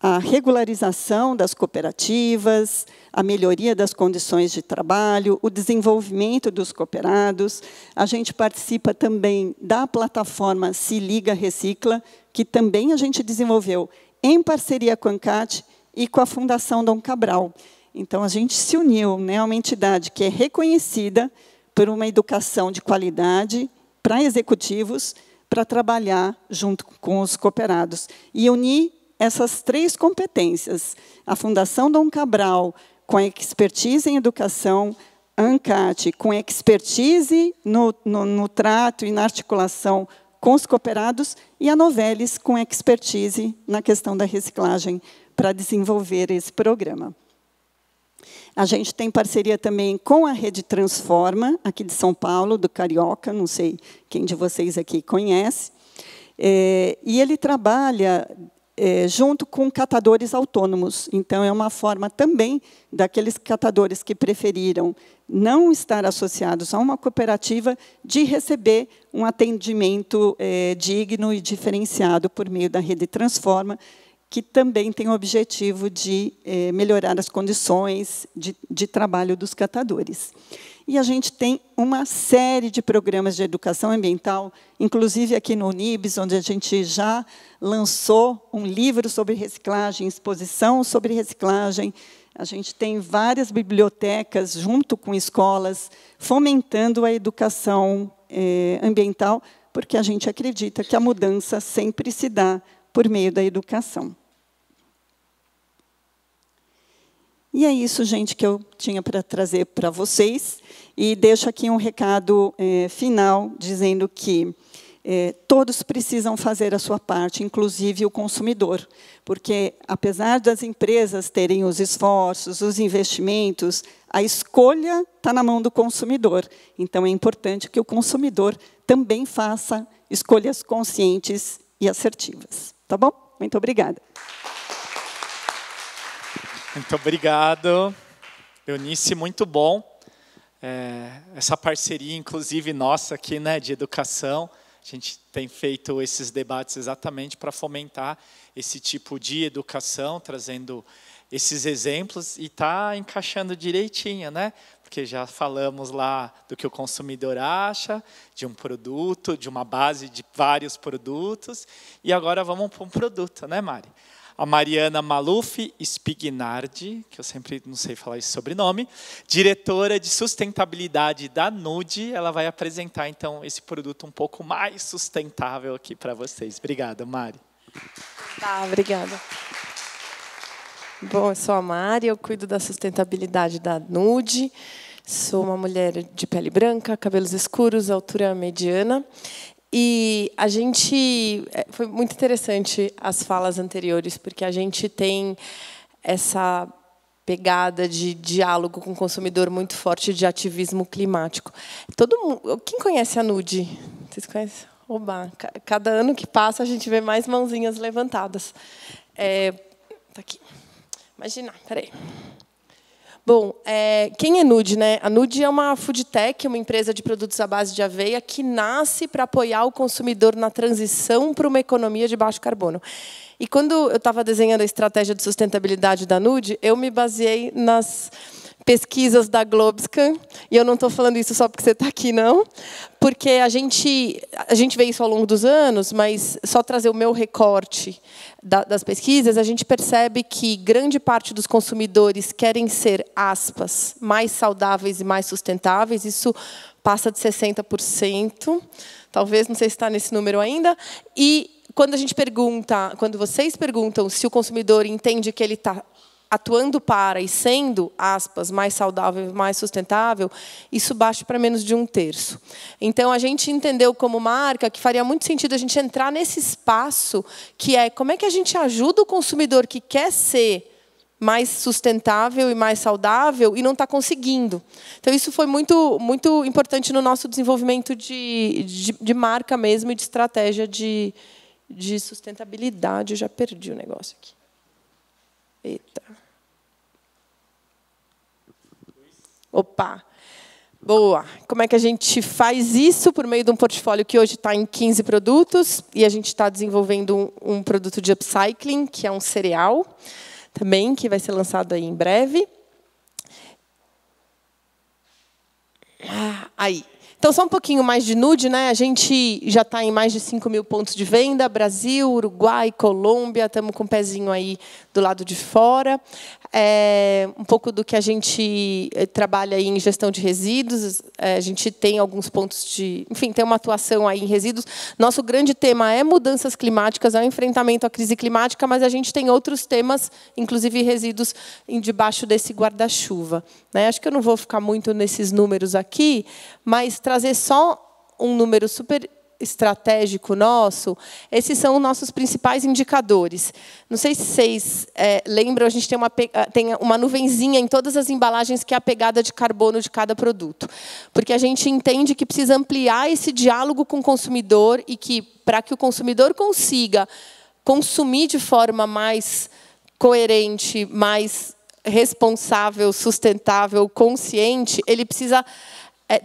Speaker 10: a regularização das cooperativas, a melhoria das condições de trabalho, o desenvolvimento dos cooperados. A gente participa também da plataforma Se Liga Recicla, que também a gente desenvolveu em parceria com a ANCAT e com a Fundação Dom Cabral. Então, a gente se uniu, né, a uma entidade que é reconhecida por uma educação de qualidade para executivos, para trabalhar junto com os cooperados. E unir essas 3 competências, a Fundação Dom Cabral, com a expertise em educação, a ANCAT, com expertise no trato e na articulação com os cooperados, e a Novelis, com expertise na questão da reciclagem, para desenvolver esse programa. A gente tem parceria também com a Rede Transforma, aqui de São Paulo, do Carioca, não sei quem de vocês aqui conhece, e ele trabalha junto com catadores autônomos. Então, é uma forma também daqueles catadores que preferiram não estar associados a uma cooperativa de receber um atendimento digno e diferenciado por meio da Rede Transforma, que também tem o objetivo de melhorar as condições de trabalho dos catadores. E a gente tem uma série de programas de educação ambiental, inclusive aqui no Unibis, onde a gente já lançou um livro sobre reciclagem, exposição sobre reciclagem. A gente tem várias bibliotecas, junto com escolas, fomentando a educação ambiental, porque a gente acredita que a mudança sempre se dá por meio da educação. E é isso, gente, que eu tinha para trazer para vocês. E deixo aqui um recado final, dizendo que todos precisam fazer a sua parte, inclusive o consumidor. Porque, apesar das empresas terem os esforços, os investimentos, a escolha está na mão do consumidor. Então, é importante que o consumidor também faça escolhas conscientes e assertivas. Tá bom? Muito obrigada.
Speaker 1: Muito obrigado, Eunice, muito bom. Essa parceria, inclusive, nossa aqui, né, de educação, a gente tem feito esses debates exatamente para fomentar esse tipo de educação, trazendo esses exemplos e está encaixando direitinho, né? Porque já falamos lá do que o consumidor acha, de um produto, de uma base de vários produtos, e agora vamos para um produto, né, Mari? A Mariana Maluf Spignardi, que eu sempre não sei falar esse sobrenome, diretora de sustentabilidade da Nude, ela vai apresentar, então, esse produto um pouco mais sustentável aqui para vocês. Obrigada, Mari.
Speaker 11: Tá, obrigada. Bom, eu sou a Mari, eu cuido da sustentabilidade da Nude, sou uma mulher de pele branca, cabelos escuros, altura mediana. E a gente... Foi muito interessante as falas anteriores, porque a gente tem essa pegada de diálogo com o consumidor muito forte, de ativismo climático. Quem conhece a Nude? Vocês conhecem? Oba, cada ano que passa a gente vê mais mãozinhas levantadas. Tá aqui. Imagina, peraí. Bom, quem é Nude, né? A Nude é uma food tech, uma empresa de produtos à base de aveia que nasce para apoiar o consumidor na transição para uma economia de baixo carbono. E quando eu estava desenhando a estratégia de sustentabilidade da Nude, eu me baseei nas pesquisas da Globscan, e eu não estou falando isso só porque você está aqui, não, porque a gente vê isso ao longo dos anos, mas só trazer o meu recorte das pesquisas, a gente percebe que grande parte dos consumidores querem ser, aspas, mais saudáveis e mais sustentáveis, isso passa de 60%, talvez, não sei se está nesse número ainda, e quando vocês perguntam se o consumidor entende que ele está atuando para e sendo, aspas, mais saudável, mais sustentável, isso baixa para menos de 1/3. Então, a gente entendeu como marca que faria muito sentido a gente entrar nesse espaço que é como é que a gente ajuda o consumidor que quer ser mais sustentável e mais saudável e não está conseguindo. Então, isso foi muito, muito importante no nosso desenvolvimento de marca mesmo e de estratégia de sustentabilidade. Eu já perdi o negócio aqui. Eita. Opa. Boa. Como é que a gente faz isso? Por meio de um portfólio que hoje está em 15 produtos. E a gente está desenvolvendo um produto de upcycling, que é um cereal, também, que vai ser lançado aí em breve. Aí. Então, só um pouquinho mais de Nude, né? A gente já está em mais de 5.000 pontos de venda. Brasil, Uruguai, Colômbia, estamos com um pezinho aí do lado de fora. Um pouco do que a gente trabalha aí em gestão de resíduos. A gente tem alguns pontos de... Enfim, tem uma atuação aí em resíduos. Nosso grande tema é mudanças climáticas, é o enfrentamento à crise climática, mas a gente tem outros temas, inclusive resíduos, debaixo desse guarda-chuva. Né? Acho que eu não vou ficar muito nesses números aqui, mas trazer só um número super estratégico nosso, esses são os nossos principais indicadores. Não sei se vocês lembram, a gente tem uma nuvenzinha em todas as embalagens que é a pegada de carbono de cada produto. Porque a gente entende que precisa ampliar esse diálogo com o consumidor e que, para que o consumidor consiga consumir de forma mais coerente, mais responsável, sustentável, consciente, ele precisa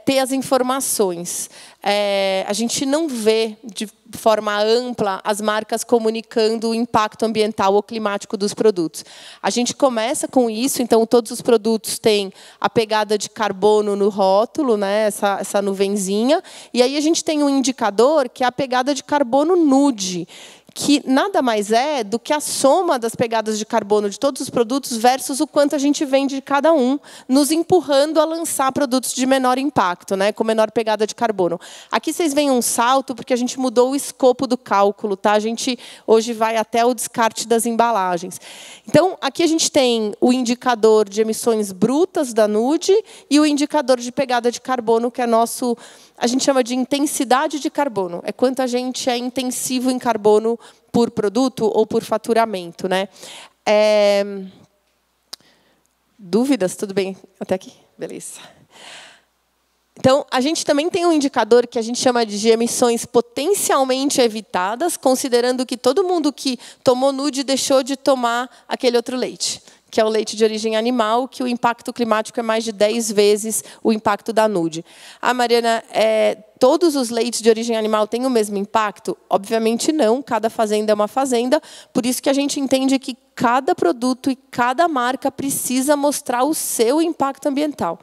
Speaker 11: ter as informações. A gente não vê de forma ampla as marcas comunicando o impacto ambiental ou climático dos produtos. A gente começa com isso, então todos os produtos têm a pegada de carbono no rótulo, né, essa nuvenzinha, e aí a gente tem um indicador que é a pegada de carbono Nude, que nada mais é do que a soma das pegadas de carbono de todos os produtos versus o quanto a gente vende de cada um, nos empurrando a lançar produtos de menor impacto, né, com menor pegada de carbono. Aqui vocês veem um salto, porque a gente mudou o escopo do cálculo. Tá? A gente hoje vai até o descarte das embalagens. Então, aqui a gente tem o indicador de emissões brutas da Nude e o indicador de pegada de carbono, que é nosso... A gente chama de intensidade de carbono. É quanto a gente é intensivo em carbono por produto ou por faturamento. Né? Dúvidas? Tudo bem? Até aqui? Beleza. Então, a gente também tem um indicador que a gente chama de emissões potencialmente evitadas, considerando que todo mundo que tomou Nude deixou de tomar aquele outro leite, que é o leite de origem animal, que o impacto climático é mais de 10 vezes o impacto da Nude. Mariana, todos os leites de origem animal têm o mesmo impacto? Obviamente não, cada fazenda é uma fazenda, por isso que a gente entende que cada produto e cada marca precisa mostrar o seu impacto ambiental.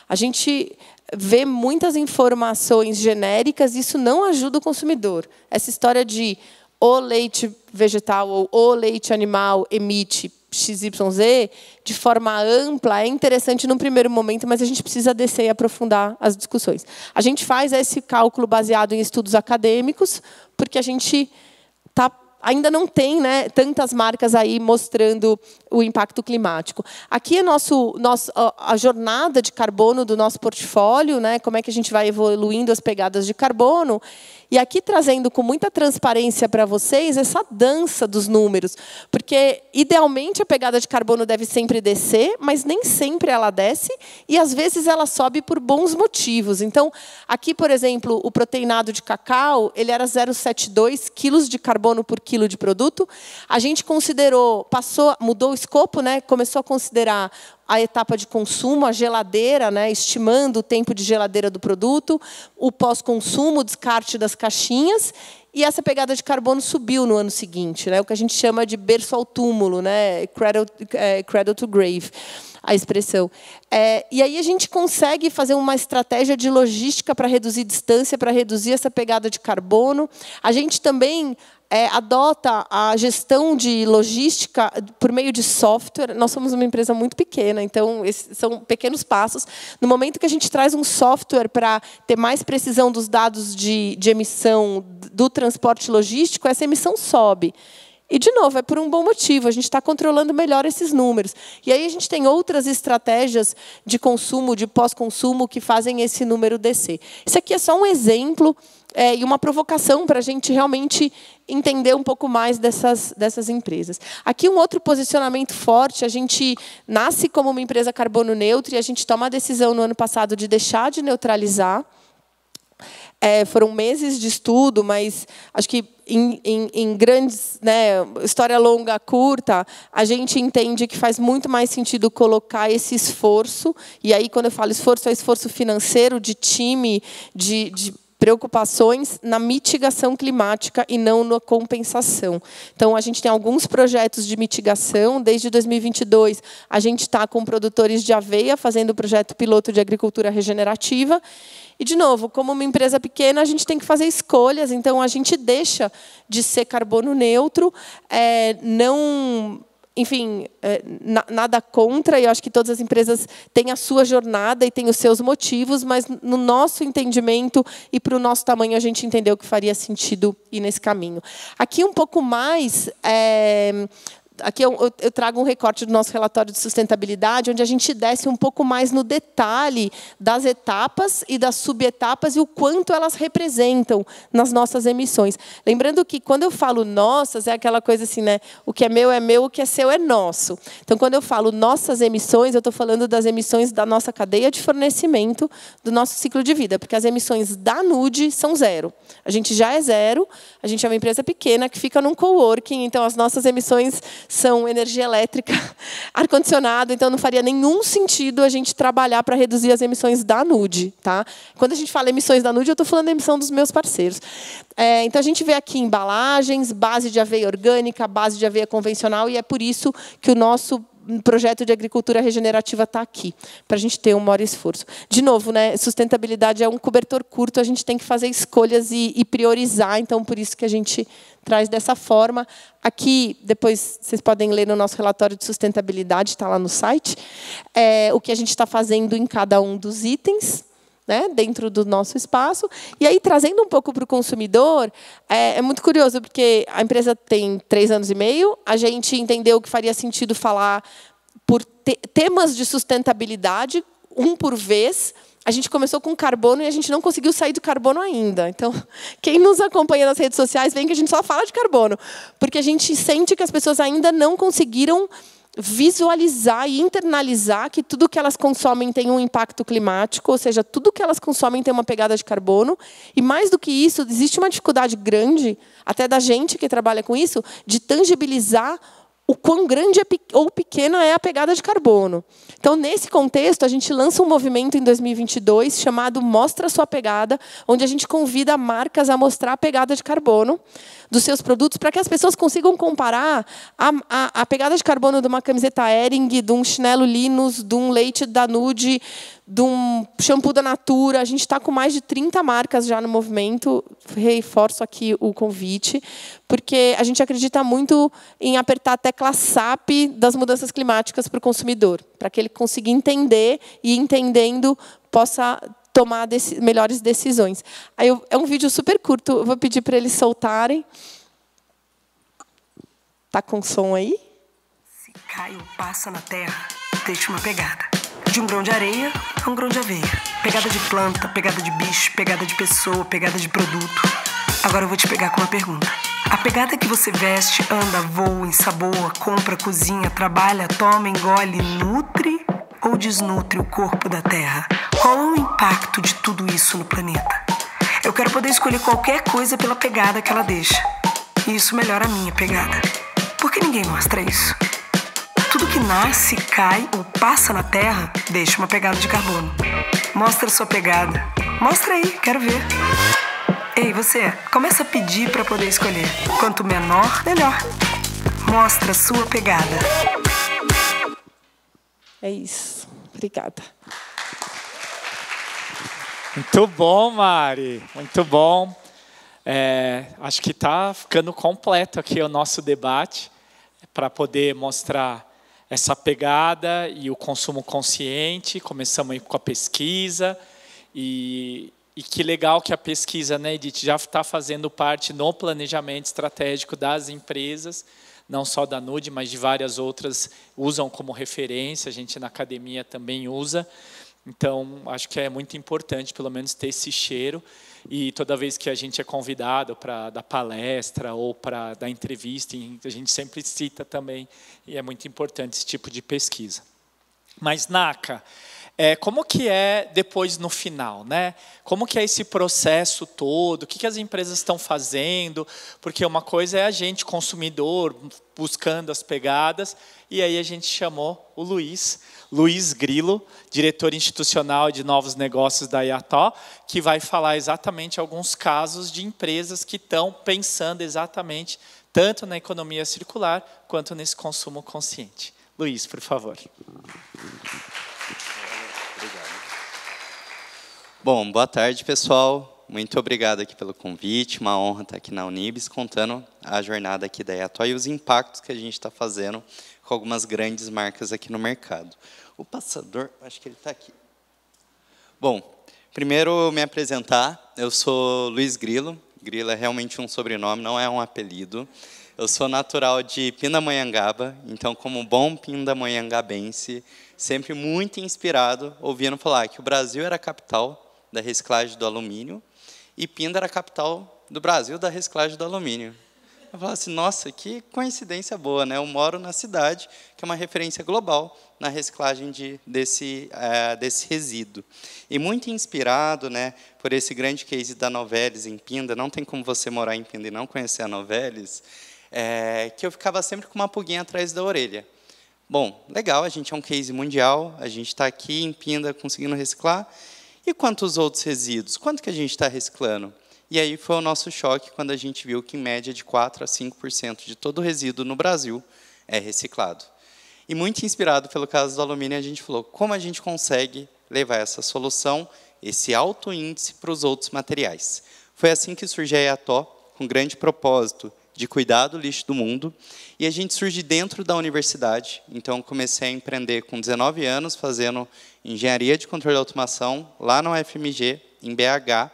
Speaker 11: A gente vê muitas informações genéricas, isso não ajuda o consumidor. Essa história de o leite vegetal ou o leite animal emite XYZ, de forma ampla, é interessante num primeiro momento, mas a gente precisa descer e aprofundar as discussões. A gente faz esse cálculo baseado em estudos acadêmicos, porque a gente está ainda não tem, né, tantas marcas aí mostrando o impacto climático. Aqui é a jornada de carbono do nosso portfólio, né, como é que a gente vai evoluindo as pegadas de carbono. E aqui trazendo com muita transparência para vocês essa dança dos números. Porque, idealmente, a pegada de carbono deve sempre descer, mas nem sempre ela desce, e, às vezes, ela sobe por bons motivos. Então, aqui, por exemplo, o proteinado de cacau, ele era 0,72 quilos de carbono por quilo de produto. A gente considerou, mudou o escopo, né, começou a considerar a etapa de consumo, a geladeira, né, estimando o tempo de geladeira do produto, o pós-consumo, o descarte das caixinhas, e essa pegada de carbono subiu no ano seguinte, né, o que a gente chama de berço ao túmulo, né, cradle to grave, a expressão. E aí a gente consegue fazer uma estratégia de logística para reduzir distância, para reduzir essa pegada de carbono. A gente também adota a gestão de logística por meio de software. Nós somos uma empresa muito pequena, então esses são pequenos passos. No momento que a gente traz um software para ter mais precisão dos dados de emissão do transporte logístico, essa emissão sobe. E, de novo, é por um bom motivo, a gente está controlando melhor esses números. E aí a gente tem outras estratégias de consumo, de pós-consumo, que fazem esse número descer. Isso aqui é só um exemplo e uma provocação para a gente realmente entender um pouco mais dessas empresas. Aqui um outro posicionamento forte, a gente nasce como uma empresa carbono neutra e a gente toma a decisão no ano passado de deixar de neutralizar. Foram meses de estudo, mas acho que em grandes, né, história longa, curta, a gente entende que faz muito mais sentido colocar esse esforço. E aí, quando eu falo esforço, é esforço financeiro, de time, de preocupações na mitigação climática e não na compensação. Então, a gente tem alguns projetos de mitigação. Desde 2022, a gente está com produtores de aveia fazendo o projeto piloto de agricultura regenerativa. E, de novo, como uma empresa pequena, a gente tem que fazer escolhas. Então, a gente deixa de ser carbono neutro, enfim, nada contra, e eu acho que todas as empresas têm a sua jornada e têm os seus motivos, mas no nosso entendimento e para o nosso tamanho, a gente entendeu que faria sentido ir nesse caminho. Aqui um pouco mais... Aqui eu trago um recorte do nosso relatório de sustentabilidade, onde a gente desce um pouco mais no detalhe das etapas e das subetapas e o quanto elas representam nas nossas emissões. Lembrando que, quando eu falo nossas, é aquela coisa assim, né? O que é meu, o que é seu é nosso. Então, quando eu falo nossas emissões, eu estou falando das emissões da nossa cadeia de fornecimento, do nosso ciclo de vida, porque as emissões da Nude são zero. A gente já é zero, a gente é uma empresa pequena que fica num coworking, então as nossas emissões são energia elétrica, ar-condicionado, então não faria nenhum sentido a gente trabalhar para reduzir as emissões da Nude. Tá? Quando a gente fala emissões da Nude, eu estou falando da emissão dos meus parceiros. Então, a gente vê aqui embalagens, base de aveia orgânica, base de aveia convencional, e é por isso que o nosso projeto de agricultura regenerativa está aqui, para a gente ter um maior esforço. De novo, né, sustentabilidade é um cobertor curto, a gente tem que fazer escolhas e priorizar, então, por isso que a gente traz dessa forma. Aqui, depois, vocês podem ler no nosso relatório de sustentabilidade, está lá no site, o que a gente está fazendo em cada um dos itens, né, dentro do nosso espaço. E aí, trazendo um pouco para o consumidor, é muito curioso, porque a empresa tem 3 anos e meio, a gente entendeu que faria sentido falar por temas de sustentabilidade, um por vez. A gente começou com carbono e a gente não conseguiu sair do carbono ainda. Então, quem nos acompanha nas redes sociais vê que a gente só fala de carbono, porque a gente sente que as pessoas ainda não conseguiram visualizar e internalizar que tudo que elas consomem tem um impacto climático, ou seja, tudo que elas consomem tem uma pegada de carbono. E, mais do que isso, existe uma dificuldade grande, até da gente que trabalha com isso, de tangibilizar o quão grande ou pequena é a pegada de carbono. Então, nesse contexto, a gente lança um movimento em 2022 chamado Mostra a Sua Pegada, onde a gente convida marcas a mostrar a pegada de carbono dos seus produtos, para que as pessoas consigam comparar a pegada de carbono de uma camiseta Hering, de um chinelo Linus, de um leite da Nude, de um shampoo da Natura. A gente está com mais de 30 marcas já no movimento. Reforço aqui o convite, porque a gente acredita muito em apertar a tecla SAP das mudanças climáticas para o consumidor, para que ele consiga entender e, entendendo, possa tomar melhores decisões. Aí é um vídeo super curto, eu vou pedir para eles soltarem. Tá com som aí?
Speaker 12: Se cai ou passa na terra, deixa uma pegada. De um grão de areia a um grão de aveia. Pegada de planta, pegada de bicho, pegada de pessoa, pegada de produto. Agora eu vou te pegar com uma pergunta. A pegada que você veste, anda, voa, ensaboa, compra, cozinha, trabalha, toma, engole, nutre ou desnutre o corpo da Terra? Qual é o impacto de tudo isso no planeta? Eu quero poder escolher qualquer coisa pela pegada que ela deixa. E isso melhora a minha pegada. Por que ninguém mostra isso? Tudo que nasce, cai ou passa na Terra deixa uma pegada de carbono. Mostra a sua pegada. Mostra aí, quero ver. Ei, você, começa a pedir para poder escolher. Quanto menor, melhor. Mostra a sua pegada.
Speaker 11: É isso. Obrigada.
Speaker 1: Muito bom, Mari. Muito bom. Acho que está ficando completo aqui o nosso debate para poder mostrar essa pegada e o consumo consciente. Começamos aí com a pesquisa e que legal que a pesquisa, né, Edith, já está fazendo parte no planejamento estratégico das empresas, não só da Nude, mas de várias outras usam como referência, a gente na academia também usa. Então, acho que é muito importante, pelo menos, ter esse cheiro. E toda vez que a gente é convidado para dar palestra ou para dar entrevista, a gente sempre cita também, e é muito importante esse tipo de pesquisa. Mas, Naka, como que é depois no final, né? Como que é esse processo todo? O que as empresas estão fazendo? Porque uma coisa é a gente, consumidor, buscando as pegadas, e aí a gente chamou o Luiz Grilo, diretor institucional de novos negócios da Iató, que vai falar exatamente alguns casos de empresas que estão pensando exatamente tanto na economia circular quanto nesse consumo consciente. Luiz, por favor.
Speaker 13: Bom, boa tarde, pessoal. Muito obrigado aqui pelo convite. Uma honra estar aqui na Unibis, contando a jornada aqui da Iató e os impactos que a gente está fazendo com algumas grandes marcas aqui no mercado. O passador, acho que ele está aqui. Bom, primeiro me apresentar. Eu sou Luiz Grilo. Grilo é realmente um sobrenome, não é um apelido. Eu sou natural de Pindamonhangaba, então, como bom pindamonhangabense, sempre muito inspirado, ouvindo falar que o Brasil era a capital da reciclagem do alumínio e Pinda era a capital do Brasil da reciclagem do alumínio. Eu falava assim, nossa, que coincidência boa, né? Eu moro na cidade, que é uma referência global na reciclagem desse resíduo. E muito inspirado, né, por esse grande case da Novelis em Pinda, não tem como você morar em Pinda e não conhecer a Novelis, que eu ficava sempre com uma pulguinha atrás da orelha. Bom, legal, a gente é um case mundial, a gente está aqui em Pinda conseguindo reciclar. E quantos outros resíduos? Quanto que a gente está reciclando? E aí foi o nosso choque quando a gente viu que, em média, de 4% a 5% de todo o resíduo no Brasil é reciclado. E muito inspirado pelo caso do alumínio, a gente falou, como a gente consegue levar essa solução, esse alto índice, para os outros materiais? Foi assim que surgiu a Iató, com grande propósito de cuidar do lixo do mundo, e a gente surge dentro da universidade. Então, comecei a empreender com 19 anos, fazendo engenharia de controle de automação, lá na UFMG, em BH,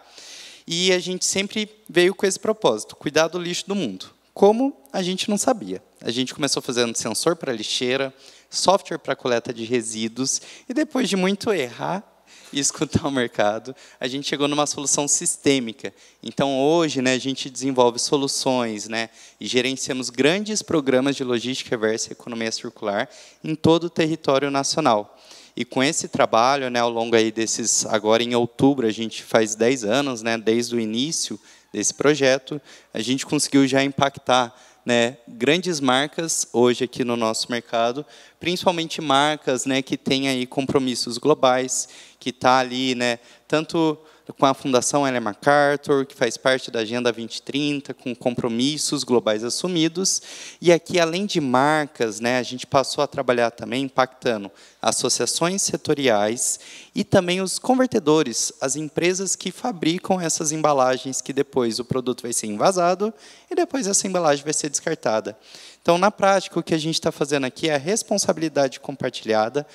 Speaker 13: e a gente sempre veio com esse propósito, cuidar do lixo do mundo. Como a gente não sabia. A gente começou fazendo sensor para lixeira, software para coleta de resíduos, e depois de muito errar e escutar o mercado, a gente chegou numa solução sistêmica. Então, hoje, né, a gente desenvolve soluções, né, e gerenciamos grandes programas de logística reversa e economia circular em todo o território nacional. E com esse trabalho, né, ao longo aí desses, agora em outubro, a gente faz 10 anos, né, desde o início desse projeto, a gente conseguiu já impactar, né, grandes marcas hoje aqui no nosso mercado, principalmente marcas, né, que têm aí compromissos globais, que está ali, né, tanto com a Fundação Ellen MacArthur, que faz parte da Agenda 2030, com compromissos globais assumidos. E aqui, além de marcas, né, a gente passou a trabalhar também impactando associações setoriais e também os convertedores, as empresas que fabricam essas embalagens, que depois o produto vai ser envasado e depois essa embalagem vai ser descartada. Então, na prática, o que a gente está fazendo aqui é a responsabilidade compartilhada,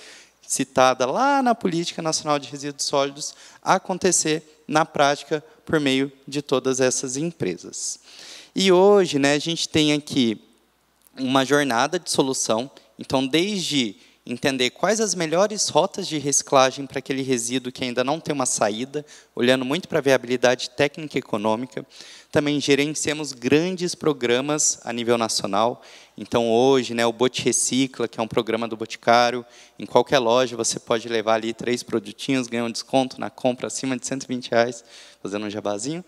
Speaker 13: citada lá na Política Nacional de Resíduos Sólidos, acontecer na prática por meio de todas essas empresas. E hoje, né, a gente tem aqui uma jornada de solução. Então, desde entender quais as melhores rotas de reciclagem para aquele resíduo que ainda não tem uma saída, olhando muito para a viabilidade técnica e econômica. Também gerenciamos grandes programas a nível nacional. Então, hoje, né, o Bote Recicla, que é um programa do Boticário, em qualquer loja você pode levar ali 3 produtinhos, ganhar um desconto na compra acima de R$120, fazendo um jabazinho.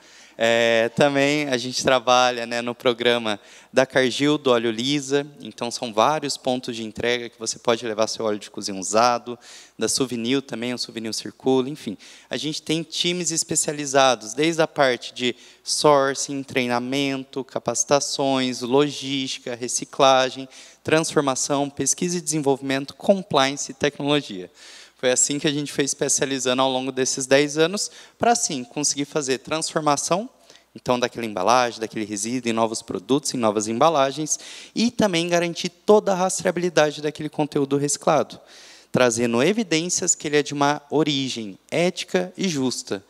Speaker 13: Também a gente trabalha, né, no programa da Cargill, do óleo Lisa. Então, são vários pontos de entrega que você pode levar seu óleo de cozinha usado. Da Souvenir também, o Souvenir Circula, enfim. A gente tem times especializados, desde a parte de sourcing, treinamento, capacitações, logística, reciclagem, transformação, pesquisa e desenvolvimento, compliance e tecnologia. Foi assim que a gente foi especializando ao longo desses 10 anos, para, assim, conseguir fazer transformação, então, daquela embalagem, daquele resíduo, em novos produtos, em novas embalagens, e também garantir toda a rastreabilidade daquele conteúdo reciclado, trazendo evidências que ele é de uma origem ética e justa.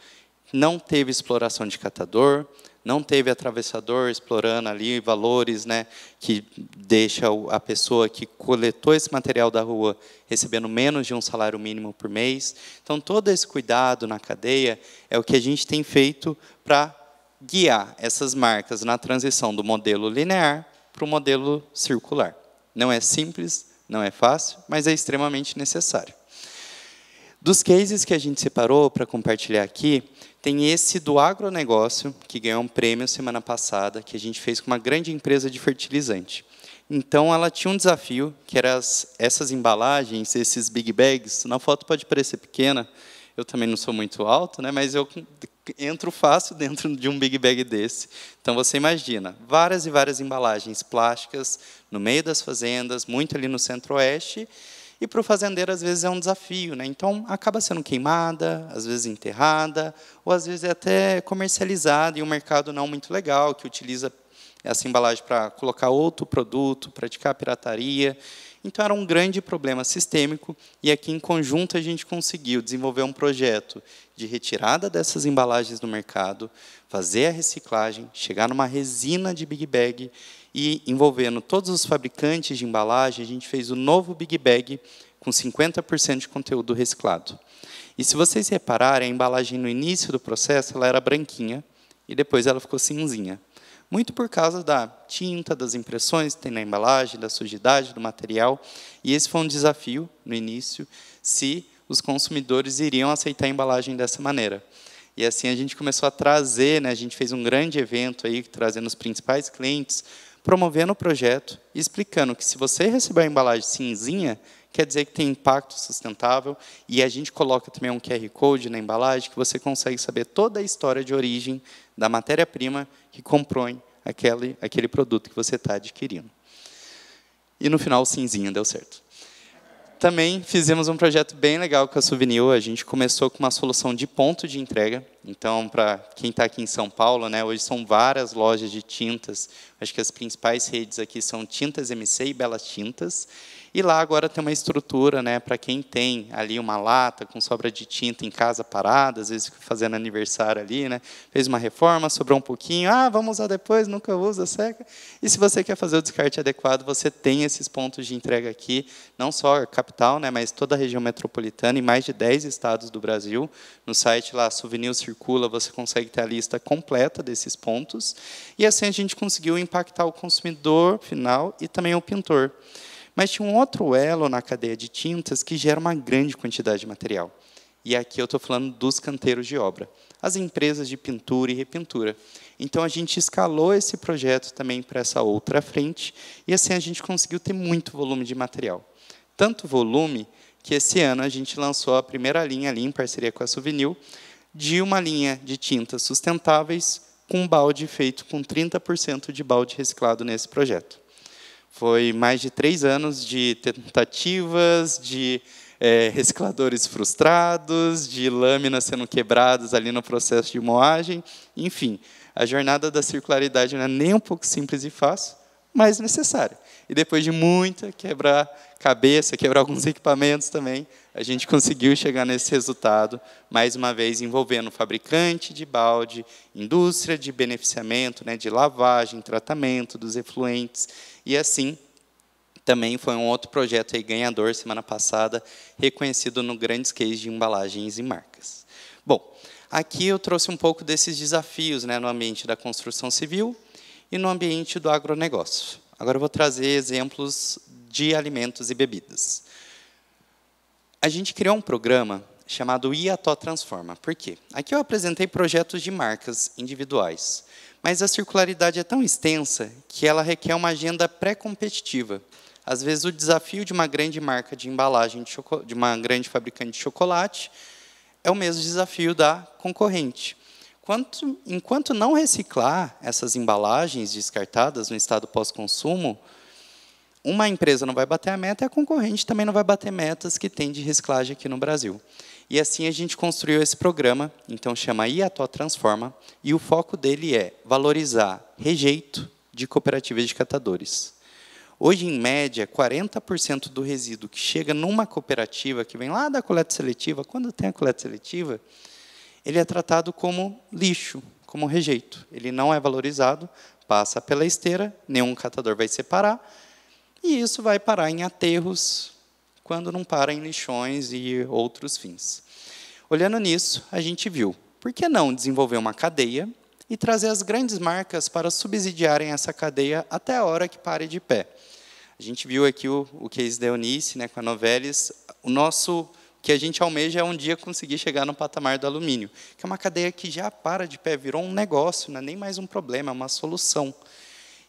Speaker 13: Não teve exploração de catador, não teve atravessador explorando ali valores, né, que deixa a pessoa que coletou esse material da rua recebendo menos de um salário mínimo por mês. Então, todo esse cuidado na cadeia é o que a gente tem feito para guiar essas marcas na transição do modelo linear para o modelo circular. Não é simples, não é fácil, mas é extremamente necessário. Dos cases que a gente separou para compartilhar aqui, tem esse do agronegócio, que ganhou um prêmio semana passada, que a gente fez com uma grande empresa de fertilizante. Então, ela tinha um desafio, que era essas embalagens, esses big bags. Na foto pode parecer pequena, eu também não sou muito alto, né, mas eu entro fácil dentro de um big bag desse. Então, você imagina, várias e várias embalagens plásticas no meio das fazendas, muito ali no centro-oeste. E para o fazendeiro, às vezes, é um desafio, né? Então, acaba sendo queimada, às vezes enterrada, ou às vezes é até comercializada em um mercado não muito legal, que utiliza essa embalagem para colocar outro produto, praticar pirataria. Então, era um grande problema sistêmico, e aqui, em conjunto, a gente conseguiu desenvolver um projeto de retirada dessas embalagens do mercado, fazer a reciclagem, chegar numa resina de Big Bag, e envolvendo todos os fabricantes de embalagem, a gente fez o novo Big Bag com 50% de conteúdo reciclado. E se vocês repararem, a embalagem no início do processo ela era branquinha, e depois ela ficou cinzinha. Muito por causa da tinta, das impressões que tem na embalagem, da sujidade do material. E esse foi um desafio, no início, se os consumidores iriam aceitar a embalagem dessa maneira. E assim a gente começou a trazer, né, a gente fez um grande evento aí, trazendo os principais clientes, promovendo o projeto e explicando que se você receber a embalagem cinzinha, quer dizer que tem impacto sustentável, e a gente coloca também um QR Code na embalagem que você consegue saber toda a história de origem da matéria-prima que compõe aquele produto que você está adquirindo. E no final, o cinzinha deu certo. Também fizemos um projeto bem legal com a Souvenir. A gente começou com uma solução de ponto de entrega. Então, para quem está aqui em São Paulo, né, hoje são várias lojas de tintas. Acho que as principais redes aqui são Tintas MC e Belas Tintas. E lá agora tem uma estrutura, né, para quem tem ali uma lata com sobra de tinta em casa parada, às vezes fica fazendo aniversário ali, né, fez uma reforma, sobrou um pouquinho, vamos usar depois, nunca usa, seca. E se você quer fazer o descarte adequado, você tem esses pontos de entrega aqui, não só a capital, né, mas toda a região metropolitana, em mais de 10 estados do Brasil. No site lá, Souvenir Circula, você consegue ter a lista completa desses pontos. E assim a gente conseguiu impactar o consumidor final e também o pintor. Mas tinha um outro elo na cadeia de tintas que gera uma grande quantidade de material. E aqui eu estou falando dos canteiros de obra, as empresas de pintura e repintura. Então, a gente escalou esse projeto também para essa outra frente, e assim a gente conseguiu ter muito volume de material. Tanto volume que esse ano a gente lançou a primeira linha ali, em parceria com a Souvenir, de uma linha de tintas sustentáveis com um balde feito com 30% de balde reciclado nesse projeto. Foi mais de 3 anos de tentativas, de recicladores frustrados, de lâminas sendo quebradas ali no processo de moagem. Enfim, a jornada da circularidade não é nem um pouco simples e fácil, mas necessária. E depois de muita quebrar-cabeça, quebrar alguns equipamentos também, a gente conseguiu chegar nesse resultado, mais uma vez envolvendo fabricante de balde, indústria de beneficiamento, né, de lavagem, tratamento dos efluentes, e assim Também foi um outro projeto aí ganhador semana passada, reconhecido no Grandes Case de Embalagens e Marcas. Bom, aqui eu trouxe um pouco desses desafios, né, no ambiente da construção civil e no ambiente do agronegócio. Agora eu vou trazer exemplos de alimentos e bebidas. A gente criou um programa chamado IATO Transforma. Por quê? Aqui eu apresentei projetos de marcas individuais, mas a circularidade é tão extensa que ela requer uma agenda pré-competitiva. Às vezes, o desafio de uma grande marca de embalagem, de uma grande fabricante de chocolate, é o mesmo desafio da concorrente. Enquanto não reciclar essas embalagens descartadas no estado pós-consumo, uma empresa não vai bater a meta e a concorrente também não vai bater metas que tem de reciclagem aqui no Brasil. E assim a gente construiu esse programa, então chama IATO Transforma, e o foco dele é valorizar rejeito de cooperativas de catadores. Hoje, em média, 40% do resíduo que chega numa cooperativa, que vem lá da coleta seletiva, quando tem a coleta seletiva, ele é tratado como lixo, como rejeito. Ele não é valorizado, passa pela esteira, nenhum catador vai separar, e isso vai parar em aterros, quando não para em lixões e outros fins. Olhando nisso, a gente viu, por que não desenvolver uma cadeia e trazer as grandes marcas para subsidiarem essa cadeia até a hora que pare de pé? A gente viu aqui o case da Eunice, né, com a Novelis. O que a gente almeja é um dia conseguir chegar no patamar do alumínio, que é uma cadeia que já para de pé, virou um negócio, não é nem mais um problema, é uma solução.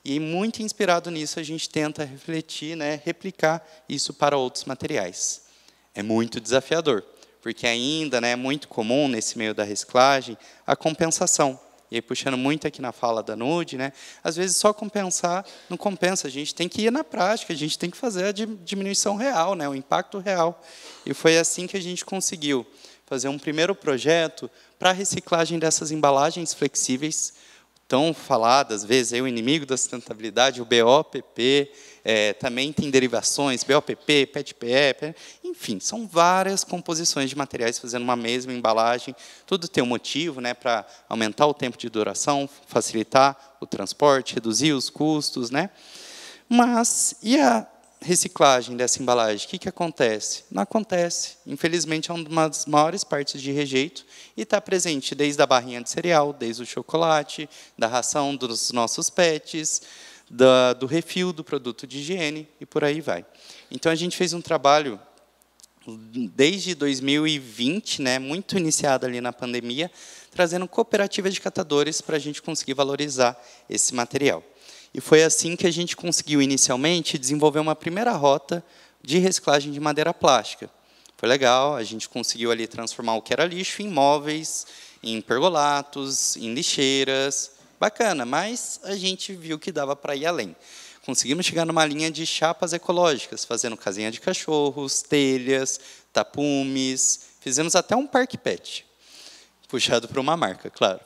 Speaker 13: E, muito inspirado nisso, a gente tenta refletir, né, replicar isso para outros materiais. É muito desafiador, porque ainda, né, é muito comum, nesse meio da reciclagem, a compensação. E aí, puxando muito aqui na fala da Nude, né, às vezes só compensar não compensa, a gente tem que ir na prática, a gente tem que fazer a diminuição real, né, o impacto real. E foi assim que a gente conseguiu fazer um primeiro projeto para a reciclagem dessas embalagens flexíveis, tão faladas, às vezes, o inimigo da sustentabilidade, o BOPP, também tem derivações, BOPP, PET-PE, enfim, são várias composições de materiais fazendo uma mesma embalagem, tudo tem um motivo, né, para aumentar o tempo de duração, facilitar o transporte, reduzir os custos, né? Mas, e a reciclagem dessa embalagem, o que acontece? Não acontece. Infelizmente, é uma das maiores partes de rejeito e está presente desde a barrinha de cereal, desde o chocolate, da ração dos nossos pets, do refil do produto de higiene e por aí vai. Então, a gente fez um trabalho desde 2020, né, muito iniciado ali na pandemia, trazendo cooperativas de catadores para a gente conseguir valorizar esse material. E foi assim que a gente conseguiu, inicialmente, desenvolver uma primeira rota de reciclagem de madeira plástica. Foi legal, a gente conseguiu ali transformar o que era lixo em móveis, em pergolatos, em lixeiras. Bacana, mas a gente viu que dava para ir além. Conseguimos chegar numa linha de chapas ecológicas, fazendo casinha de cachorros, telhas, tapumes. Fizemos até um parque pet, puxado por uma marca, claro.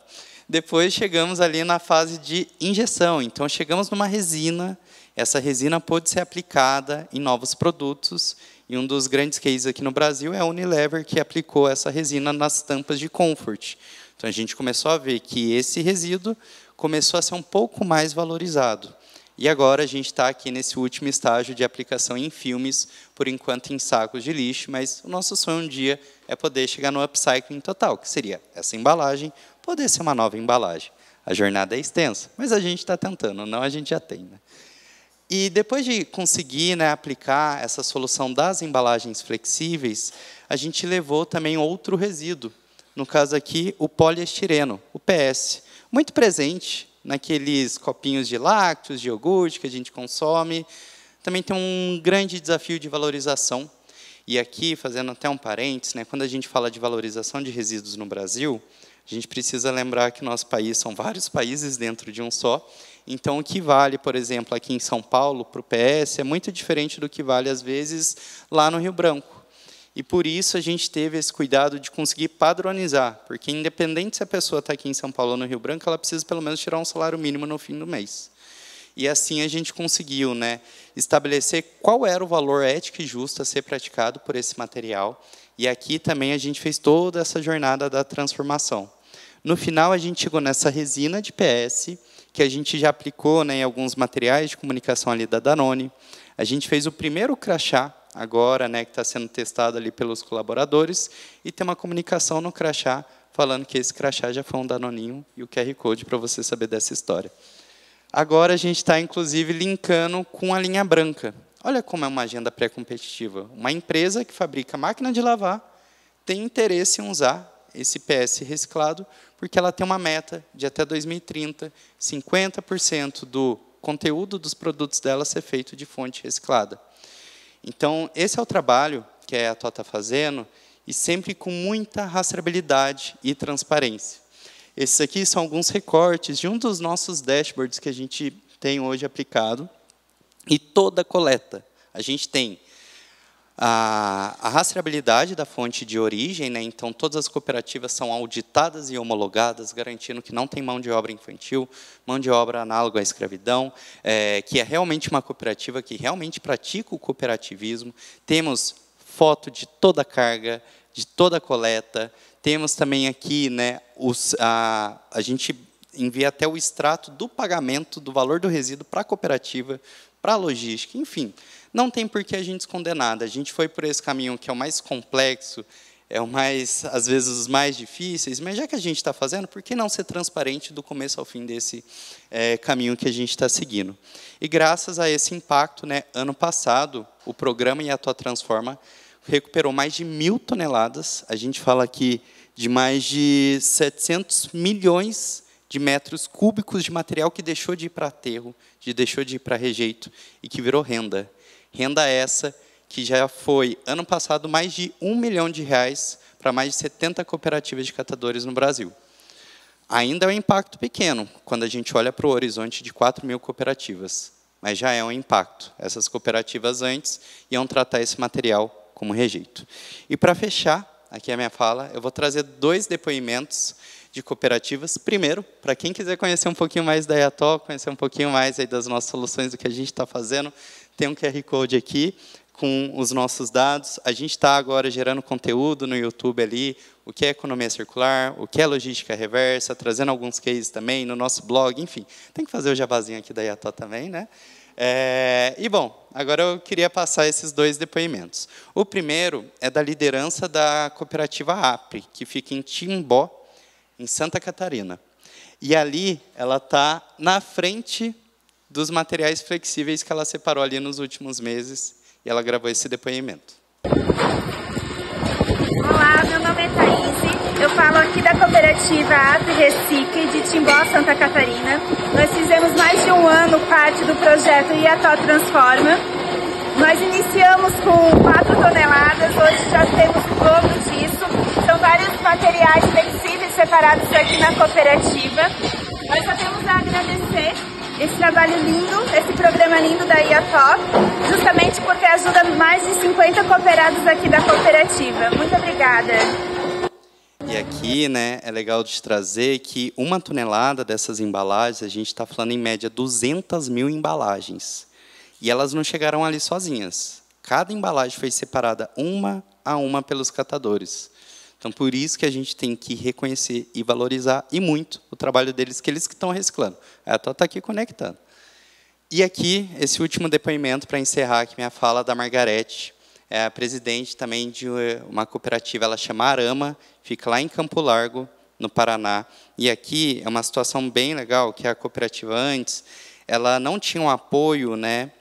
Speaker 13: Depois chegamos ali na fase de injeção. Então, chegamos numa resina. Essa resina pôde ser aplicada em novos produtos. E um dos grandes cases aqui no Brasil é a Unilever, que aplicou essa resina nas tampas de Comfort. Então, a gente começou a ver que esse resíduo começou a ser um pouco mais valorizado. E agora a gente está aqui nesse último estágio de aplicação em filmes, por enquanto em sacos de lixo, mas o nosso sonho um dia é poder chegar no upcycling total, que seria essa embalagem poder ser uma nova embalagem. A jornada é extensa, mas a gente está tentando, não a gente já tem, né? E depois de conseguir, né, aplicar essa solução das embalagens flexíveis, a gente levou também outro resíduo, no caso aqui o poliestireno, o PS, muito presente naqueles copinhos de lácteos, de iogurte que a gente consome. Também tem um grande desafio de valorização. E aqui, fazendo até um parênteses, né, quando a gente fala de valorização de resíduos no Brasil, a gente precisa lembrar que nosso país são vários países dentro de um só. Então, o que vale, por exemplo, aqui em São Paulo, para o PS, é muito diferente do que vale, às vezes, lá no Rio Branco. E, por isso, a gente teve esse cuidado de conseguir padronizar, porque, independente se a pessoa está aqui em São Paulo ou no Rio Branco, ela precisa, pelo menos, tirar um salário mínimo no fim do mês. E, assim, a gente conseguiu, né, estabelecer qual era o valor ético e justo a ser praticado por esse material. E, aqui, também, a gente fez toda essa jornada da transformação. No final, a gente chegou nessa resina de PS, que a gente já aplicou, né, em alguns materiais de comunicação ali da Danone. A gente fez o primeiro crachá agora, né, que está sendo testado ali pelos colaboradores, e tem uma comunicação no crachá falando que esse crachá já foi um danoninho e o QR Code para você saber dessa história. Agora a gente está, inclusive, linkando com a linha branca. Olha como é uma agenda pré-competitiva. Uma empresa que fabrica máquina de lavar tem interesse em usar esse PS reciclado, porque ela tem uma meta de até 2030, 50% do conteúdo dos produtos dela ser feito de fonte reciclada. Então, esse é o trabalho que a EATO está fazendo, e sempre com muita rastreabilidade e transparência. Esses aqui são alguns recortes de um dos nossos dashboards que a gente tem hoje aplicado, e toda a coleta. A gente tem a rastreabilidade da fonte de origem, né? Então, todas as cooperativas são auditadas e homologadas, garantindo que não tem mão de obra infantil, mão de obra análoga à escravidão, que é realmente uma cooperativa que realmente pratica o cooperativismo. Temos foto de toda a carga, de toda a coleta. Temos também aqui, né, a gente envia até o extrato do pagamento do valor do resíduo para a cooperativa, para a logística, enfim. Não tem por que a gente esconder nada. A gente foi por esse caminho que é o mais complexo, é o mais, às vezes, os mais difíceis, mas já que a gente está fazendo, por que não ser transparente do começo ao fim desse caminho que a gente está seguindo? E graças a esse impacto, né, ano passado, o programa EATO Transforma recuperou mais de 1.000 toneladas. A gente fala aqui de mais de 700 milhões de metros cúbicos de material que deixou de ir para aterro, deixou de ir para rejeito e que virou renda. Renda essa que já foi, ano passado, mais de R$1 milhão para mais de 70 cooperativas de catadores no Brasil. Ainda é um impacto pequeno, quando a gente olha para o horizonte de 4.000 cooperativas, mas já é um impacto. Essas cooperativas antes iam tratar esse material como rejeito. E para fechar aqui a minha fala, eu vou trazer 2 depoimentos de cooperativas. Primeiro, para quem quiser conhecer um pouquinho mais da EATO, conhecer um pouquinho mais aí das nossas soluções, do que a gente está fazendo, tem um QR Code aqui com os nossos dados. A gente está agora gerando conteúdo no YouTube ali, o que é economia circular, o que é logística reversa, trazendo alguns cases também no nosso blog, enfim. Tem que fazer o jabazinho aqui da EATO também, né? E, bom, agora eu queria passar esses 2 depoimentos. O primeiro é da liderança da cooperativa APRE, que fica em Timbó, em Santa Catarina. E ali ela está na frente dos materiais flexíveis que ela separou ali nos últimos meses, e ela gravou esse depoimento.
Speaker 14: Olá, meu nome é Thaís, eu falo aqui da cooperativa APRE Recicle de Timbó, Santa Catarina. Nós fizemos mais de um ano parte do projeto EATO Transforma. Nós iniciamos com 4 toneladas, hoje já temos o dobro disso. São vários materiais flexíveis separados aqui na cooperativa. Nós só temos a agradecer esse trabalho lindo, esse programa lindo da EATO, justamente porque ajuda mais de 50 cooperados aqui da cooperativa. Muito obrigada.
Speaker 13: E aqui, né, é legal de trazer que 1 tonelada dessas embalagens, a gente está falando em média 200 mil embalagens. E elas não chegaram ali sozinhas. Cada embalagem foi separada uma a uma pelos catadores. Então, por isso que a gente tem que reconhecer e valorizar, e muito, o trabalho deles, que eles que estão reciclando. A EATO está aqui conectando. E aqui, esse último depoimento, para encerrar aqui minha fala, da Margarete, é a presidente também de uma cooperativa, ela chama Arama, fica lá em Campo Largo, no Paraná. E aqui é uma situação bem legal, que a cooperativa antes, ela não tinha um apoio, né,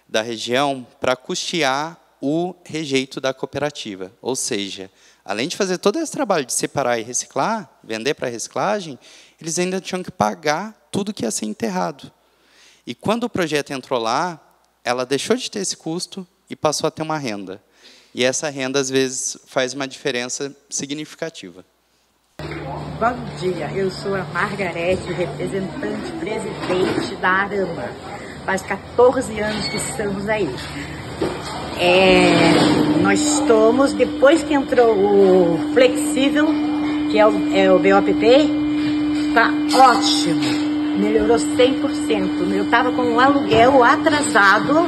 Speaker 13: da região para custear o rejeito da cooperativa. Ou seja, além de fazer todo esse trabalho de separar e reciclar, vender para reciclagem, eles ainda tinham que pagar tudo que ia ser enterrado. E quando o projeto entrou lá, ela deixou de ter esse custo e passou a ter uma renda. E essa renda, às vezes, faz uma diferença significativa.
Speaker 15: Bom dia, eu sou a Margarete, representante presidente da Arama. Faz 14 anos que estamos aí. Nós estamos, depois que entrou o flexível, que é o BOPP, está ótimo. Melhorou 100%. Eu estava com um aluguel atrasado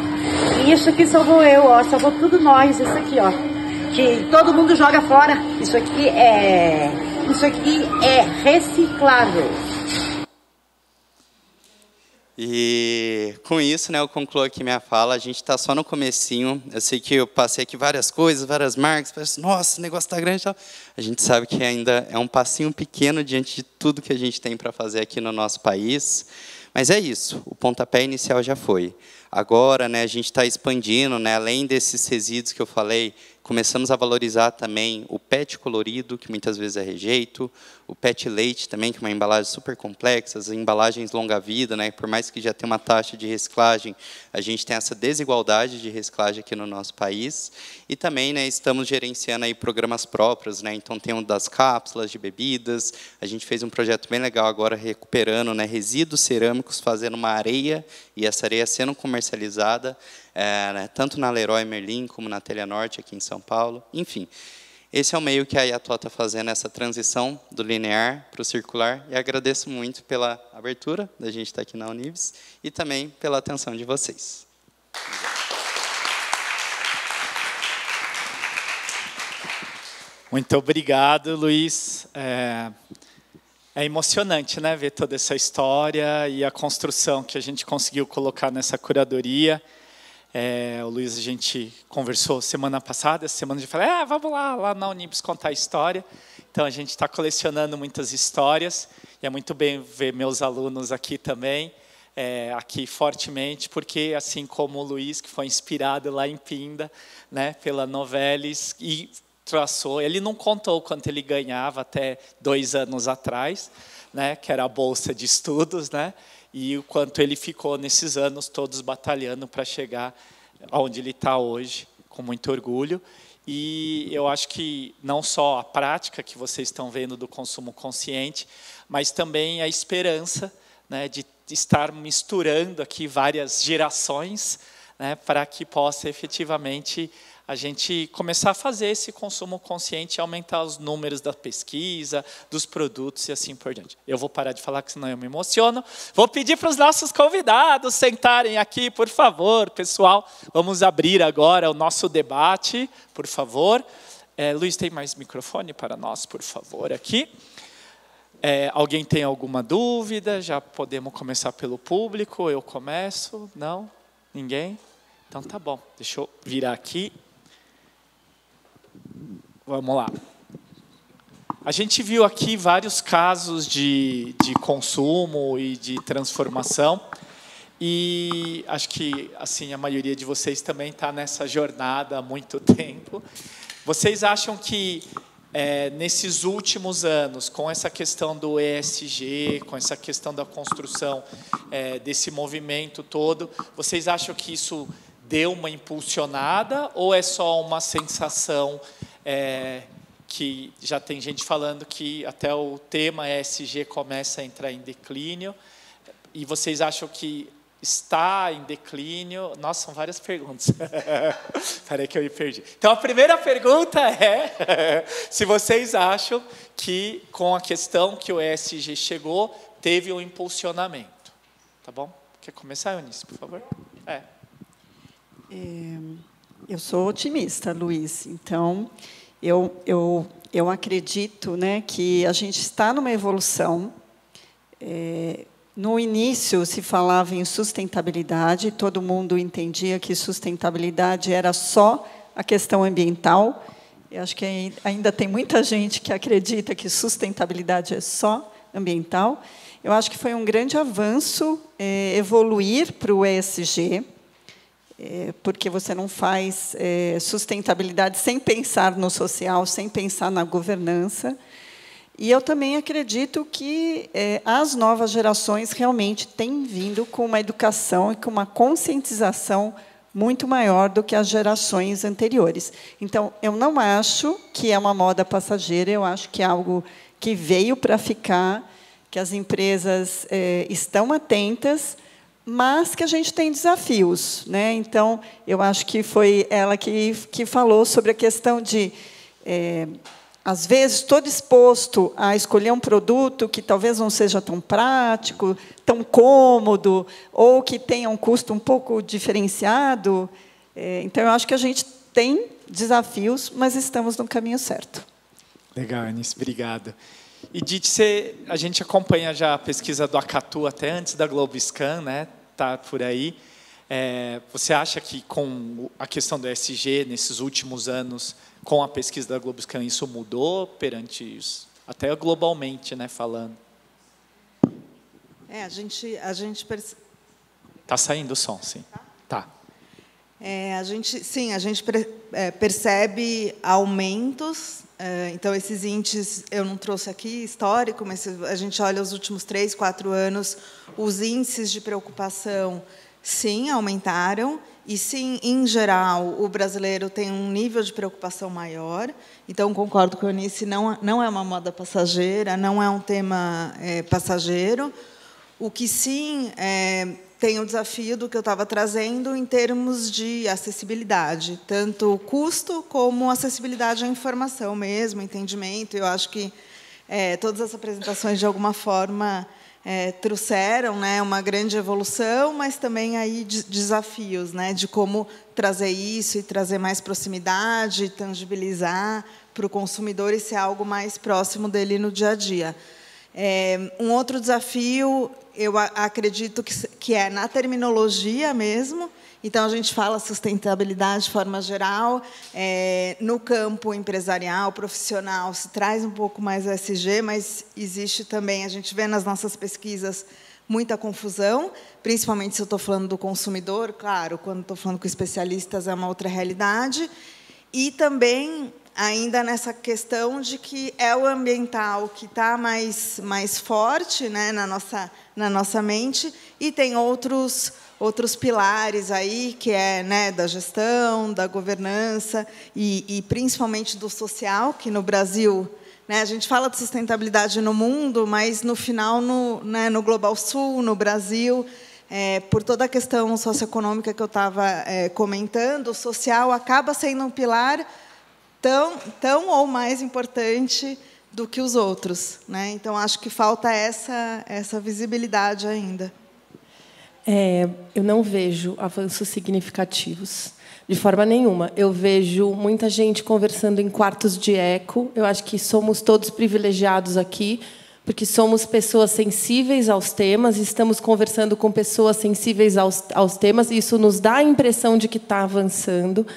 Speaker 15: e isso aqui salvou eu, ó, salvou tudo nós, isso aqui, ó. Que todo mundo joga fora. Isso aqui é reciclável.
Speaker 13: E com isso, né, eu concluo aqui minha fala. A gente está só no comecinho. Eu sei que eu passei aqui várias coisas, várias marcas. Parece, nossa, o negócio está grande e tal. A gente sabe que ainda é um passinho pequeno diante de tudo que a gente tem para fazer aqui no nosso país. Mas é isso, o pontapé inicial já foi. Agora, né, a gente está expandindo, né, além desses resíduos que eu falei, começamos a valorizar também o PET colorido, que muitas vezes é rejeito, o PET leite também, que é uma embalagem super complexa, as embalagens longa-vida, né, por mais que já tenha uma taxa de reciclagem, a gente tem essa desigualdade de reciclagem aqui no nosso país. E também, né, estamos gerenciando aí programas próprios, né, então tem um das cápsulas de bebidas, a gente fez um projeto bem legal agora, recuperando, né, resíduos cerâmicos, fazendo uma areia, e essa areia sendo comercializada, né, tanto na Leroy Merlin, como na Telha Norte, aqui em São Paulo. Enfim, esse é o meio que a Iatoa está fazendo, essa transição do linear para o circular. E agradeço muito pela abertura da gente estar aqui na Unibis e também pela atenção de vocês.
Speaker 1: Muito obrigado, Luiz. É emocionante, né, ver toda essa história e a construção que a gente conseguiu colocar nessa curadoria. O Luiz, a gente conversou semana passada, essa semana a gente falou, vamos lá na Unibis contar a história. Então, a gente está colecionando muitas histórias, e é muito bem ver meus alunos aqui também, aqui fortemente, porque, assim como o Luiz, que foi inspirado lá em Pinda, né, pela Novelis, e traçou, ele não contou quanto ele ganhava até 2 anos atrás, né, que era a bolsa de estudos, né, e o quanto ele ficou nesses anos todos batalhando para chegar onde ele está hoje, com muito orgulho. E eu acho que não só a prática que vocês estão vendo do consumo consciente, mas também a esperança, né, de estar misturando aqui várias gerações, né, para que possa efetivamente a gente começar a fazer esse consumo consciente e aumentar os números da pesquisa, dos produtos e assim por diante. Eu vou parar de falar, que senão eu me emociono. Vou pedir para os nossos convidados sentarem aqui, por favor, pessoal. Vamos abrir agora o nosso debate, por favor. Luiz, tem mais microfone para nós, por favor, aqui. Alguém tem alguma dúvida? Já podemos começar pelo público. Eu começo? Não? Ninguém? Então, tá bom. Deixa eu virar aqui. Vamos lá. A gente viu aqui vários casos de consumo e de transformação. E acho que assim, a maioria de vocês também está nessa jornada há muito tempo. Vocês acham que, nesses últimos anos, com essa questão do ESG, com essa questão da construção desse movimento todo, vocês acham que isso deu uma impulsionada ou é só uma sensação que já tem gente falando que até o tema ESG começa a entrar em declínio? E vocês acham que está em declínio? Nossa, são várias perguntas. Peraí que eu me perdi. Então, a primeira pergunta é se vocês acham que, com a questão que o ESG chegou, teve um impulsionamento. Tá bom? Quer começar, Eunice, por favor?
Speaker 10: Eu sou otimista, Luiz. Então, eu acredito, né, que a gente está numa evolução. No início, se falava em sustentabilidade, todo mundo entendia que sustentabilidade era só a questão ambiental. Eu acho que ainda tem muita gente que acredita que sustentabilidade é só ambiental. Eu acho que foi um grande avanço evoluir para o ESG, porque você não faz sustentabilidade sem pensar no social, sem pensar na governança. E eu também acredito que as novas gerações realmente têm vindo com uma educação e com uma conscientização muito maior do que as gerações anteriores. Então, eu não acho que é uma moda passageira, eu acho que é algo que veio para ficar, que as empresas estão atentas, mas que a gente tem desafios, né? Então, eu acho que foi ela que falou sobre a questão de, às vezes, estou disposto a escolher um produto que talvez não seja tão prático, tão cômodo, ou que tenha um custo um pouco diferenciado. Então, eu acho que a gente tem desafios, mas estamos no caminho certo.
Speaker 1: Legal, Eunice, obrigado. Edith, a gente acompanha já a pesquisa do Acatu até antes da Globoscan, né? Tá por aí. Você acha que com a questão do ESG nesses últimos anos, com a pesquisa da Globoscan, isso mudou perante isso? Até globalmente, né, falando.
Speaker 9: A gente
Speaker 1: Tá saindo o som, sim. Tá.
Speaker 9: A gente percebe aumentos. Então, esses índices, eu não trouxe aqui histórico, mas se a gente olha os últimos 3, 4 anos, os índices de preocupação, sim, aumentaram. E, sim, em geral, o brasileiro tem um nível de preocupação maior. Então, concordo com a Eunice, não é uma moda passageira, não é um tema passageiro. O que, sim, tem o desafio do que eu estava trazendo em termos de acessibilidade, tanto custo como acessibilidade à informação mesmo, entendimento. Eu acho que todas as apresentações, de alguma forma, trouxeram, né, uma grande evolução, mas também aí desafios, né, de como trazer isso e trazer mais proximidade, tangibilizar para o consumidor e ser algo mais próximo dele no dia a dia. Um outro desafio, eu acredito que é na terminologia mesmo. Então, a gente fala sustentabilidade de forma geral. No campo empresarial, profissional, se traz um pouco mais o ESG, mas existe também, a gente vê nas nossas pesquisas, muita confusão, principalmente se eu estou falando do consumidor. Claro, quando estou falando com especialistas, é uma outra realidade. E também ainda nessa questão de que é o ambiental que está mais forte, né, na nossa mente, e tem outros pilares aí, que é, né, da gestão, da governança e principalmente do social, que no Brasil, né, a gente fala de sustentabilidade no mundo, mas no final, no Global Sul, no Brasil, por toda a questão socioeconômica que eu estava comentando, o social acaba sendo um pilar tão ou mais importante do que os outros, né? Então, acho que falta essa visibilidade ainda.
Speaker 11: Eu não vejo avanços significativos, de forma nenhuma. Eu vejo muita gente conversando em quartos de eco. Eu acho que somos todos privilegiados aqui, porque somos pessoas sensíveis aos temas, estamos conversando com pessoas sensíveis aos temas, e isso nos dá a impressão de que está avançando.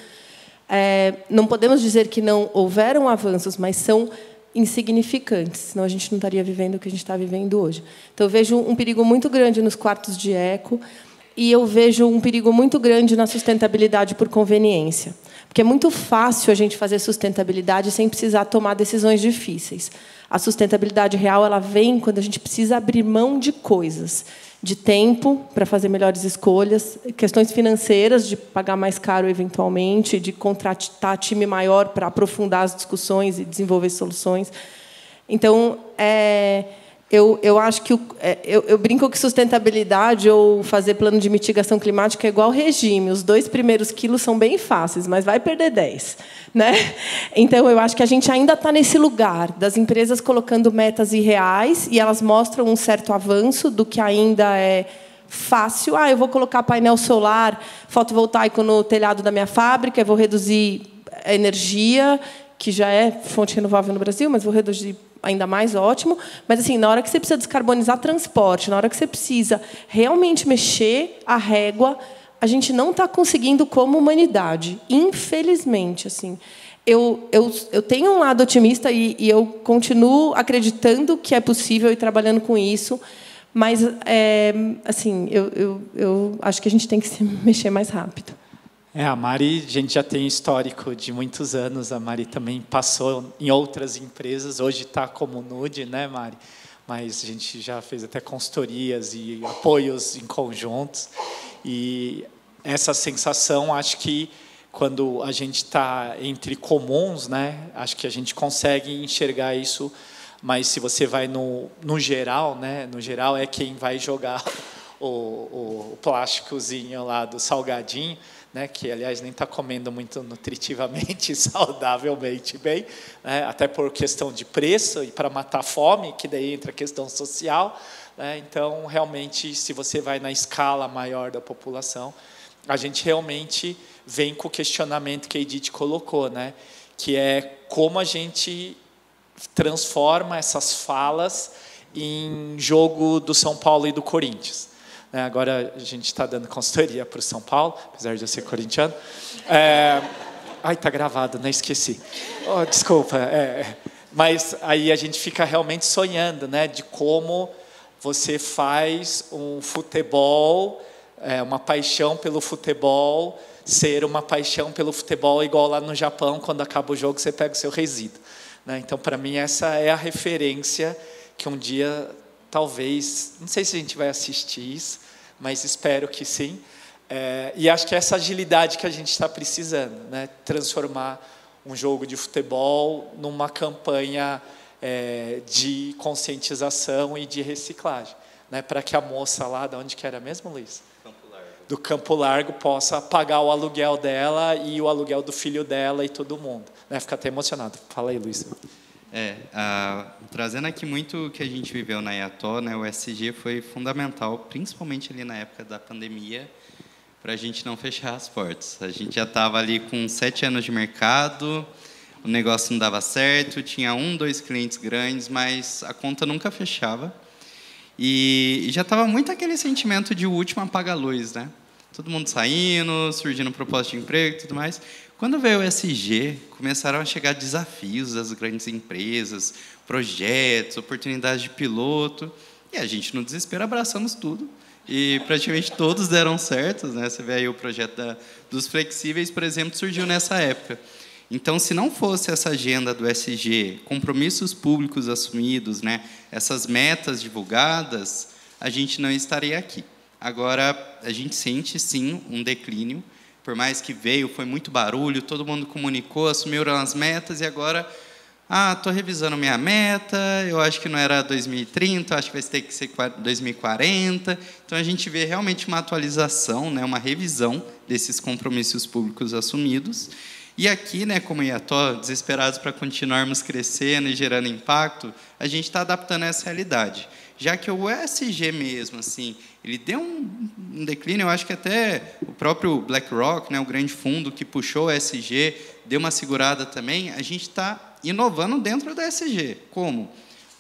Speaker 11: Não podemos dizer que não houveram avanços, mas são insignificantes, senão a gente não estaria vivendo o que a gente está vivendo hoje. Então, eu vejo um perigo muito grande nos quartos de eco e eu vejo um perigo muito grande na sustentabilidade por conveniência. Porque é muito fácil a gente fazer sustentabilidade sem precisar tomar decisões difíceis. A sustentabilidade real ela vem quando a gente precisa abrir mão de coisas, de tempo para fazer melhores escolhas, questões financeiras, de pagar mais caro eventualmente, de contratar time maior para aprofundar as discussões e desenvolver soluções. Então, eu acho que eu brinco que sustentabilidade ou fazer plano de mitigação climática é igual regime. Os 2 primeiros quilos são bem fáceis, mas vai perder 10, né? Então, eu acho que a gente ainda está nesse lugar das empresas colocando metas irreais e elas mostram um certo avanço do que ainda é fácil. Eu vou colocar painel solar fotovoltaico no telhado da minha fábrica, eu vou reduzir a energia, que já é fonte renovável no Brasil, mas vou reduzir ainda mais, ótimo. Mas, assim, na hora que você precisa descarbonizar transporte, na hora que você precisa realmente mexer a régua, a gente não está conseguindo como humanidade, infelizmente. Assim, eu tenho um lado otimista e eu continuo acreditando que é possível e trabalhando com isso, mas assim, eu acho que a gente tem que se mexer mais rápido.
Speaker 1: A Mari, a gente já tem histórico de muitos anos. A Mari também passou em outras empresas. Hoje está como Nude, né, Mari? Mas a gente já fez até consultorias e apoios em conjuntos. E essa sensação, acho que quando a gente está entre comuns, né, acho que a gente consegue enxergar isso. Mas se você vai no geral, né, no geral é quem vai jogar o plásticozinho lá do salgadinho, né, que, aliás, nem está comendo muito nutritivamente, saudavelmente bem, né, até por questão de preço e para matar a fome, que daí entra a questão social. Né, então, realmente, se você vai na escala maior da população, a gente realmente vem com o questionamento que a Edith colocou, né, que é como a gente transforma essas falas em jogo do São Paulo e do Corinthians. Agora a gente está dando consultoria para o São Paulo, apesar de eu ser corintiano. Ai, está gravado, né? Esqueci. Oh, desculpa. Mas aí a gente fica realmente sonhando, né, de como você faz um futebol, uma paixão pelo futebol, ser uma paixão pelo futebol igual lá no Japão, quando acaba o jogo você pega o seu resíduo. Então, para mim, essa é a referência que um dia, talvez, não sei se a gente vai assistir isso, mas espero que sim. E acho que é essa agilidade que a gente está precisando, né? Transformar um jogo de futebol numa campanha de conscientização e de reciclagem, né? Para que a moça lá, de onde que era mesmo, Luiz? Do Campo Largo possa pagar o aluguel dela e o aluguel do filho dela e todo mundo. Né? Fica até emocionado. Fala aí, Luiz.
Speaker 13: Trazendo aqui muito o que a gente viveu na IATO, né, o ESG foi fundamental, principalmente ali na época da pandemia, para a gente não fechar as portas. A gente já estava ali com 7 anos de mercado, o negócio não dava certo, tinha 1, 2 clientes grandes, mas a conta nunca fechava. E já estava muito aquele sentimento de o último apaga-luz, né? Todo mundo saindo, surgindo proposta de emprego e tudo mais. Quando veio o ESG, começaram a chegar desafios das grandes empresas, projetos, oportunidades de piloto, e a gente, no desespero, abraçamos tudo. E praticamente todos deram certo, né? Você vê aí o projeto dos flexíveis, por exemplo, surgiu nessa época. Então, se não fosse essa agenda do ESG, compromissos públicos assumidos, né, essas metas divulgadas, a gente não estaria aqui. Agora, a gente sente, sim, um declínio. Por mais que veio, foi muito barulho, todo mundo comunicou, assumiram as metas e agora, estou revisando minha meta, eu acho que não era 2030, acho que vai ter que ser 2040. Então, a gente vê realmente uma atualização, né, uma revisão desses compromissos públicos assumidos. E aqui, né, como IATO, desesperados para continuarmos crescendo e gerando impacto, a gente está adaptando a essa realidade. Já que o ESG mesmo, assim, ele deu um declínio, eu acho que até o próprio BlackRock, né, o grande fundo que puxou o ESG, deu uma segurada também, a gente está inovando dentro do ESG. Como?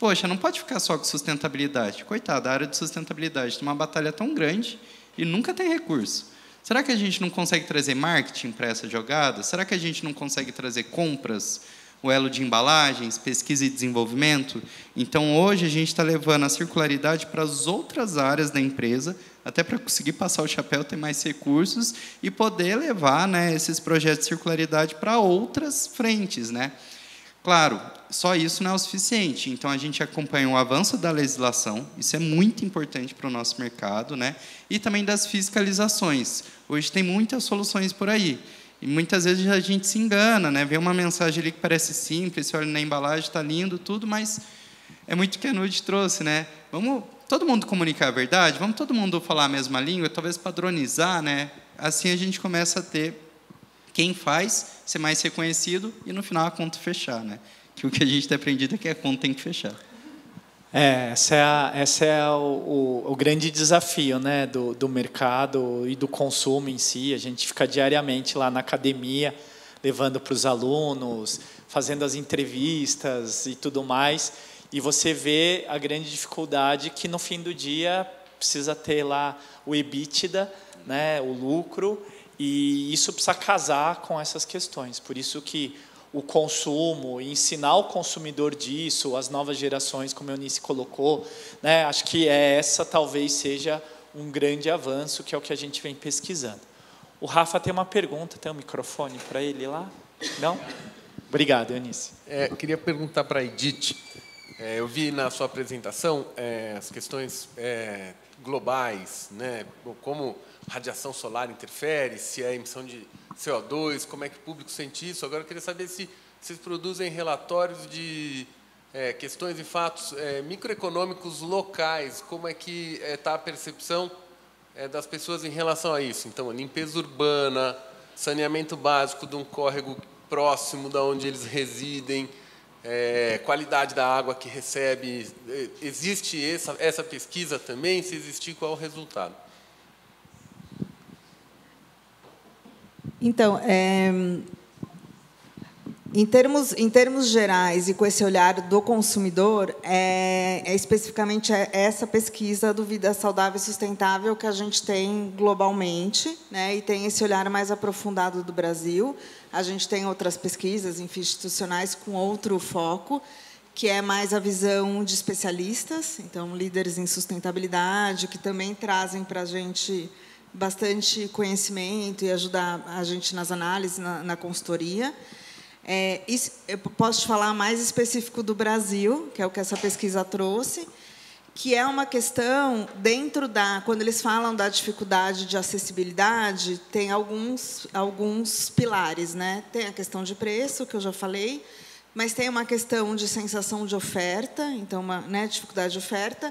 Speaker 13: Poxa, não pode ficar só com sustentabilidade. Coitada, a área de sustentabilidade tem uma batalha tão grande e nunca tem recurso. Será que a gente não consegue trazer marketing para essa jogada? Será que a gente não consegue trazer compras, o elo de embalagens, pesquisa e desenvolvimento? Então, hoje, a gente está levando a circularidade para as outras áreas da empresa, até para conseguir passar o chapéu, ter mais recursos e poder levar, né, esses projetos de circularidade para outras frentes, né? Claro, só isso não é o suficiente. Então, a gente acompanha o avanço da legislação, isso é muito importante para o nosso mercado, né? E também das fiscalizações. Hoje tem muitas soluções por aí. E muitas vezes a gente se engana, né? Vê uma mensagem ali que parece simples, você olha na embalagem, está lindo, tudo, mas é muito que a Nude trouxe, né? Vamos todo mundo comunicar a verdade, vamos todo mundo falar a mesma língua, talvez padronizar, né? Assim a gente começa a ter quem faz ser mais reconhecido e, no final, a conta fechar, né? Que o que a gente tem aprendido é que a conta tem que fechar.
Speaker 1: Esse é o grande desafio, né, do mercado e do consumo em si. A gente fica diariamente lá na academia, levando para os alunos, fazendo as entrevistas e tudo mais. E você vê a grande dificuldade que, no fim do dia, precisa ter lá o EBITDA, né, o lucro, e isso precisa casar com essas questões. Por isso que o consumo, ensinar o consumidor disso, as novas gerações, como a Eunice colocou, né, acho que essa talvez seja um grande avanço, que é o que a gente vem pesquisando. O Rafa tem uma pergunta, tem um microfone para ele lá? Não? Obrigado, Eunice.
Speaker 16: Queria perguntar para a Edith. Eu vi na sua apresentação as questões globais, né, como radiação solar interfere, se é emissão de CO2, como é que o público sente isso. Agora, eu queria saber se vocês produzem relatórios de questões e fatos microeconômicos locais, como é que está a percepção das pessoas em relação a isso. Então, limpeza urbana, saneamento básico de um córrego próximo da onde eles residem, qualidade da água que recebe. Existe essa pesquisa também? Se existir, qual é o resultado?
Speaker 10: Então,
Speaker 9: Em termos gerais e com esse olhar do consumidor, especificamente essa pesquisa do Vida Saudável e Sustentável que a gente tem globalmente, né, e tem esse olhar mais aprofundado do Brasil. A gente tem outras pesquisas, enfim, institucionais com outro foco, que é mais a visão de especialistas, então líderes em sustentabilidade, que também trazem para a gente bastante conhecimento e ajudar a gente nas análises, na consultoria. Eu posso te falar mais específico do Brasil, que é o que essa pesquisa trouxe, que é uma questão dentro quando eles falam da dificuldade de acessibilidade, tem alguns pilares, né? Tem a questão de preço, que eu já falei, mas tem uma questão de sensação de oferta, então dificuldade de oferta,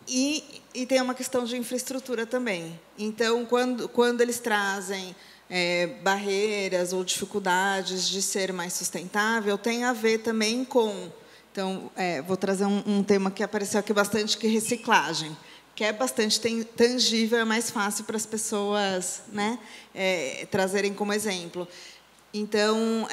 Speaker 9: e tem uma questão de infraestrutura também. Então, quando eles trazem barreiras ou dificuldades de ser mais sustentável, tem a ver também com... Então, vou trazer um tema que apareceu aqui bastante, que é reciclagem, que é bastante tangível, é mais fácil para as pessoas, né, trazerem como exemplo. Então,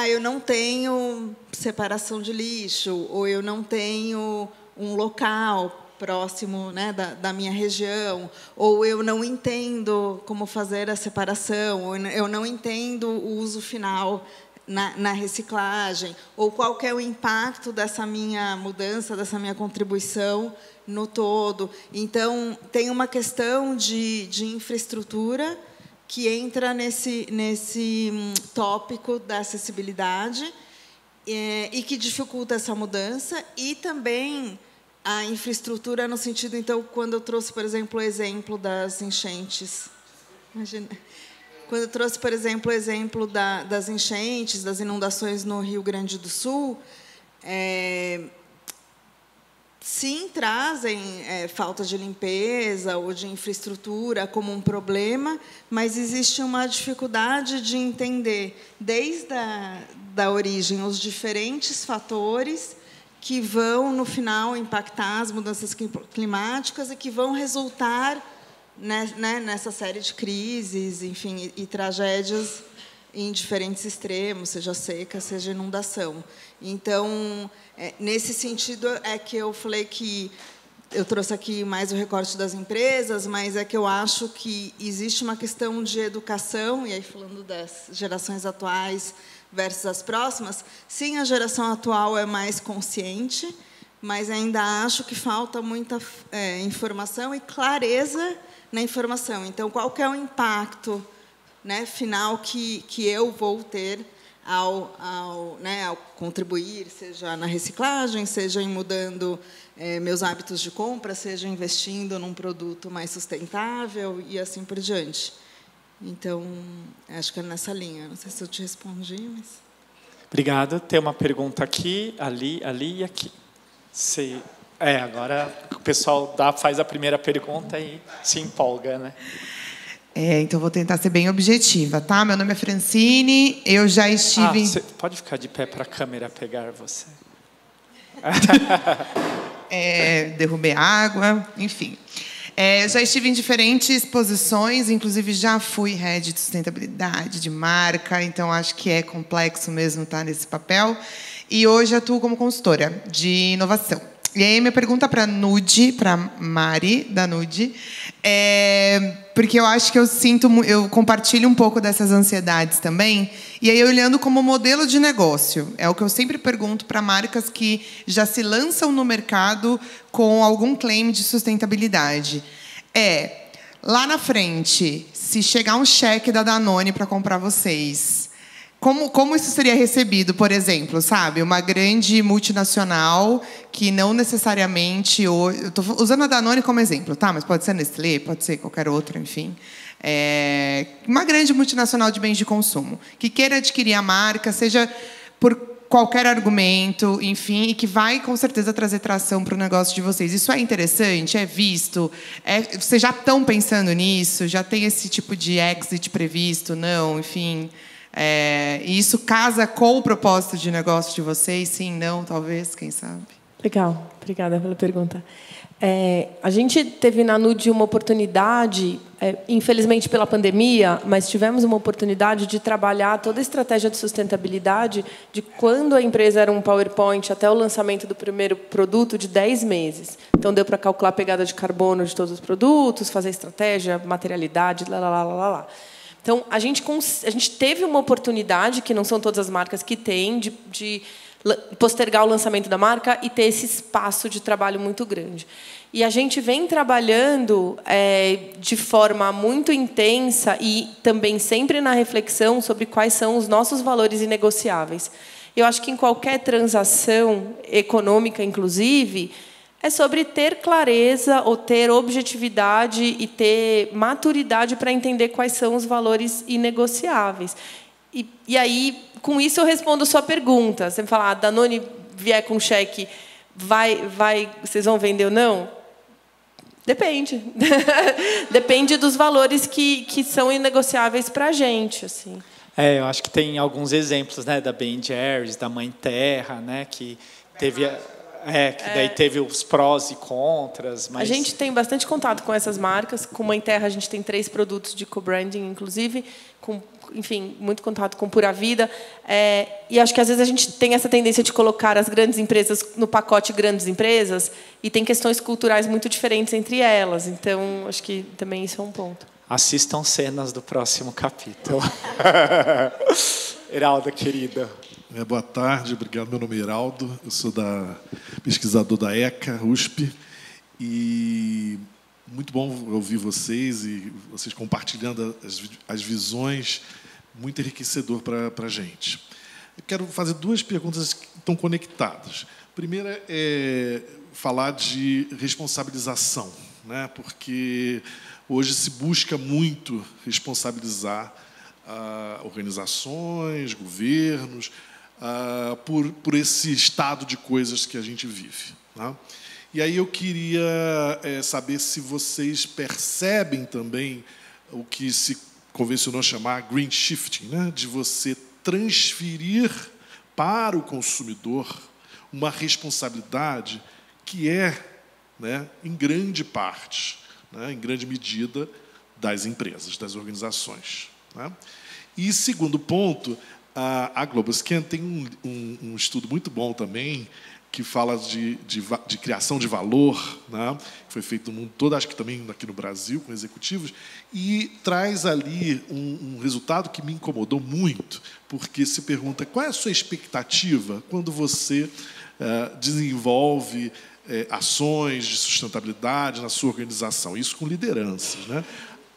Speaker 9: eu não tenho separação de lixo, ou eu não tenho um local próximo, né, da minha região, ou eu não entendo como fazer a separação, ou eu não entendo o uso final na reciclagem, ou qual que é o impacto dessa minha mudança, dessa minha contribuição no todo. Então, tem uma questão de infraestrutura que entra nesse tópico da acessibilidade e que dificulta essa mudança, e também a infraestrutura no sentido, então, quando eu trouxe, por exemplo, o exemplo das enchentes. Imagina. Quando eu trouxe, por exemplo, o exemplo das enchentes, das inundações no Rio Grande do Sul, sim, trazem falta de limpeza ou de infraestrutura como um problema, mas existe uma dificuldade de entender, desde da origem, os diferentes fatores que vão, no final, impactar as mudanças climáticas e que vão resultar nessa série de crises, enfim, e tragédias em diferentes extremos, seja seca, seja inundação. Então, nesse sentido, é que eu falei que eu trouxe aqui mais o recorte das empresas, mas é que eu acho que existe uma questão de educação, e aí falando das gerações atuais versus as próximas, sim, a geração atual é mais consciente, mas ainda acho que falta muita informação e clareza na informação. Então, qual que é o impacto, né, final que eu vou ter ao contribuir, seja na reciclagem, seja em mudando meus hábitos de compra, seja investindo num produto mais sustentável e assim por diante. Então, acho que é nessa linha. Não sei se eu te respondi, mas...
Speaker 1: Obrigado. Tem uma pergunta aqui, ali e aqui. Agora o pessoal faz a primeira pergunta e se empolga, né?
Speaker 17: Então, vou tentar ser bem objetiva, tá? Meu nome é Francine, eu já estive...
Speaker 1: Você pode ficar de pé para a câmera pegar você.
Speaker 17: Derrubei água, enfim. Eu já estive em diferentes posições, inclusive já fui head de sustentabilidade, de marca, então acho que é complexo mesmo estar nesse papel. E hoje atuo como consultora de inovação. E aí, minha pergunta para a Nude, para Mari, da Nude, porque eu acho que eu compartilho um pouco dessas ansiedades também, e aí olhando como modelo de negócio. É o que eu sempre pergunto para marcas que já se lançam no mercado com algum claim de sustentabilidade. Lá na frente, se chegar um cheque da Danone para comprar vocês... Como isso seria recebido, por exemplo, sabe? Uma grande multinacional que não necessariamente... Eu estou usando a Danone como exemplo, tá? Mas pode ser Nestlé, pode ser qualquer outra, enfim. Uma grande multinacional de bens de consumo que queira adquirir a marca, seja por qualquer argumento, enfim, e que vai, com certeza, trazer tração para o negócio de vocês. Isso é interessante? É visto? Vocês já estão pensando nisso? Já tem esse tipo de exit previsto? Não? Enfim... E isso casa com o propósito de negócio de vocês? Sim, não, talvez, quem sabe?
Speaker 11: Legal, obrigada pela pergunta. A gente teve na Nude uma oportunidade, infelizmente pela pandemia, mas tivemos uma oportunidade de trabalhar toda a estratégia de sustentabilidade de quando a empresa era um PowerPoint até o lançamento do primeiro produto de 10 meses. Então, deu para calcular a pegada de carbono de todos os produtos, fazer estratégia, materialidade, lá. Então, a gente teve uma oportunidade, que não são todas as marcas que têm, de postergar o lançamento da marca e ter esse espaço de trabalho muito grande. E a gente vem trabalhando de forma muito intensa e também sempre na reflexão sobre quais são os nossos valores inegociáveis. Eu acho que em qualquer transação econômica, inclusive, é sobre ter clareza ou ter objetividade e ter maturidade para entender quais são os valores inegociáveis. E aí, com isso, eu respondo a sua pergunta. Você me fala, a Danone vier com cheque, vocês vão vender ou não? Depende. Depende dos valores que são inegociáveis para a gente. Assim.
Speaker 1: Eu acho que tem alguns exemplos, né, da Ben Jerry's, da Mãe Terra, né, que teve... que daí teve os prós e contras. Mas... A
Speaker 11: gente tem bastante contato com essas marcas. Com Mãe Terra, a gente tem 3 produtos de co-branding, inclusive, enfim, muito contato com Pura Vida. E acho que, às vezes, a gente tem essa tendência de colocar as grandes empresas no pacote grandes empresas e tem questões culturais muito diferentes entre elas. Então, acho que também isso é um ponto.
Speaker 1: Assistam cenas do próximo capítulo. Heralda, querida.
Speaker 18: Boa tarde, obrigado. Meu nome é Heraldo, eu sou pesquisador da ECA, USP, e muito bom ouvir vocês e vocês compartilhando as visões, muito enriquecedor para a gente. Eu quero fazer 2 perguntas que estão conectadas. A primeira é falar de responsabilização, né? Porque hoje se busca muito responsabilizar organizações, governos, por esse estado de coisas que a gente vive. Né? E aí eu queria saber se vocês percebem também o que se convencionou chamar green shifting, né? De você transferir para o consumidor uma responsabilidade que né, em grande parte, né, em grande medida, das empresas, das organizações. Né? E, segundo ponto, a GlobalScan tem um estudo muito bom também, que fala de criação de valor, né? Que foi feito no mundo todo, acho que também aqui no Brasil, com executivos, e traz ali um resultado que me incomodou muito, porque se pergunta qual é a sua expectativa quando você desenvolve ações de sustentabilidade na sua organização, isso com lideranças, né?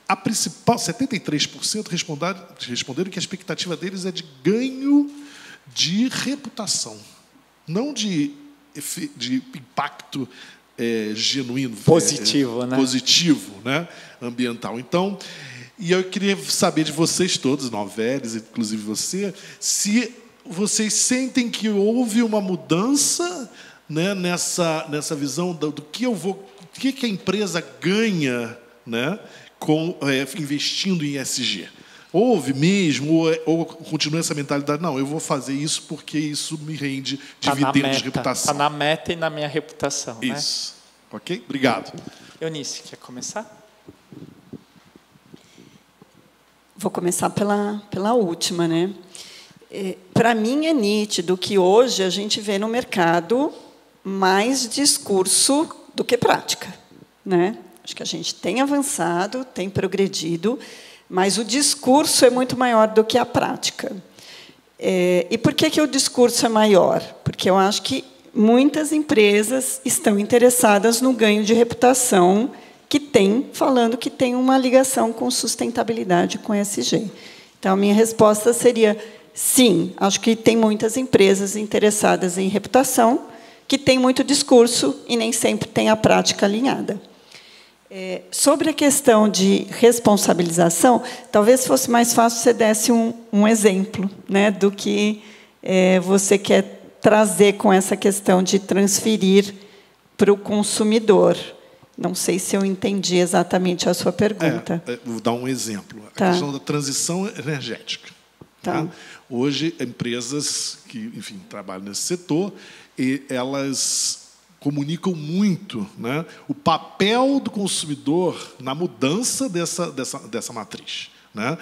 Speaker 18: A principal, 73% responderam que a expectativa deles é de ganho de reputação, não de impacto genuíno,
Speaker 1: positivo, né?
Speaker 18: Positivo, né? Ambiental. Então, e eu queria saber de vocês todos, Novelis, inclusive você, se vocês sentem que houve uma mudança, né, nessa visão do que que a empresa ganha, né, investindo em ESG. Houve mesmo, ou continua essa mentalidade, não, eu vou fazer isso porque isso me rende dividendos de reputação.
Speaker 1: Está na meta e na minha reputação.
Speaker 18: Isso. Né? Ok? Obrigado.
Speaker 1: Eunice, quer começar?
Speaker 10: Vou começar pela última, né? Para mim é nítido que hoje a gente vê no mercado mais discurso do que prática, né? Acho que a gente tem avançado, tem progredido, mas o discurso é muito maior do que a prática. E por que o discurso é maior? Porque eu acho que muitas empresas estão interessadas no ganho de reputação falando que tem uma ligação com sustentabilidade, com ESG. Então, a minha resposta seria, sim, acho que tem muitas empresas interessadas em reputação, que tem muito discurso e nem sempre tem a prática alinhada. Sobre a questão de responsabilização, talvez fosse mais fácil você desse um exemplo, né, do que você quer trazer com essa questão de transferir para o consumidor. Não sei se eu entendi exatamente a sua pergunta.
Speaker 18: Vou dar um exemplo.
Speaker 10: Tá.
Speaker 18: A questão da transição energética.
Speaker 10: Tá.
Speaker 18: Né? Hoje, empresas que, enfim, trabalham nesse setor, e elas comunicam muito, né, o papel do consumidor na mudança dessa matriz, né?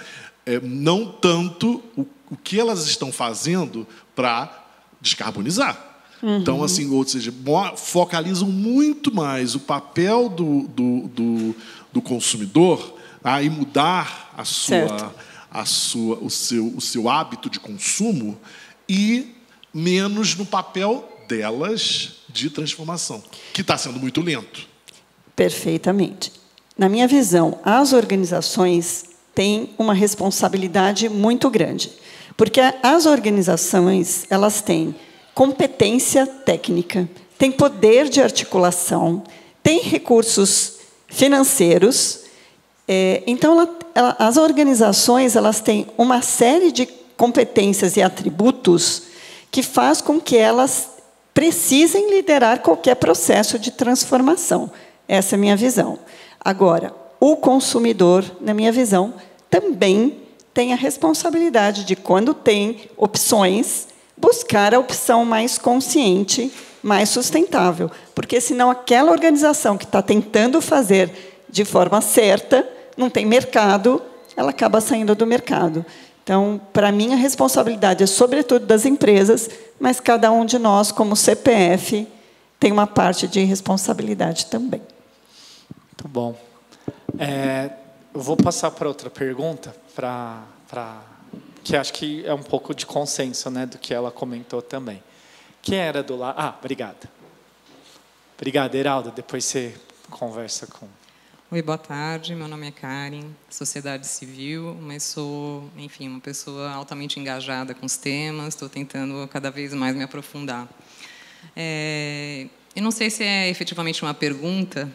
Speaker 18: Não tanto o que elas estão fazendo para descarbonizar. Então, assim, ou seja, focalizam muito mais o papel do consumidor em mudar o seu hábito de consumo e menos no papel delas de transformação, que está sendo muito lento.
Speaker 10: Perfeitamente. Na minha visão, as organizações têm uma responsabilidade muito grande, porque as organizações elas têm competência técnica, têm poder de articulação, têm recursos financeiros. Então, as organizações elas têm uma série de competências e atributos que faz com que elas precisem liderar qualquer processo de transformação. Essa é a minha visão. Agora, o consumidor, na minha visão, também tem a responsabilidade de, quando tem opções, buscar a opção mais consciente, mais sustentável. Porque, senão, aquela organização que está tentando fazer de forma certa, não tem mercado, ela acaba saindo do mercado. Então, para mim, a responsabilidade é, sobretudo, das empresas, mas cada um de nós, como CPF, tem uma parte de responsabilidade também.
Speaker 1: Muito bom. Eu vou passar para outra pergunta, que acho que é um pouco de consenso, né, do que ela comentou também. Quem era do lado? Obrigada. Obrigada, Heraldo. Depois você conversa com...
Speaker 19: Oi, boa tarde. Meu nome é Karen, sociedade civil, mas sou, enfim, uma pessoa altamente engajada com os temas, estou tentando cada vez mais me aprofundar. Eu não sei se é efetivamente uma pergunta,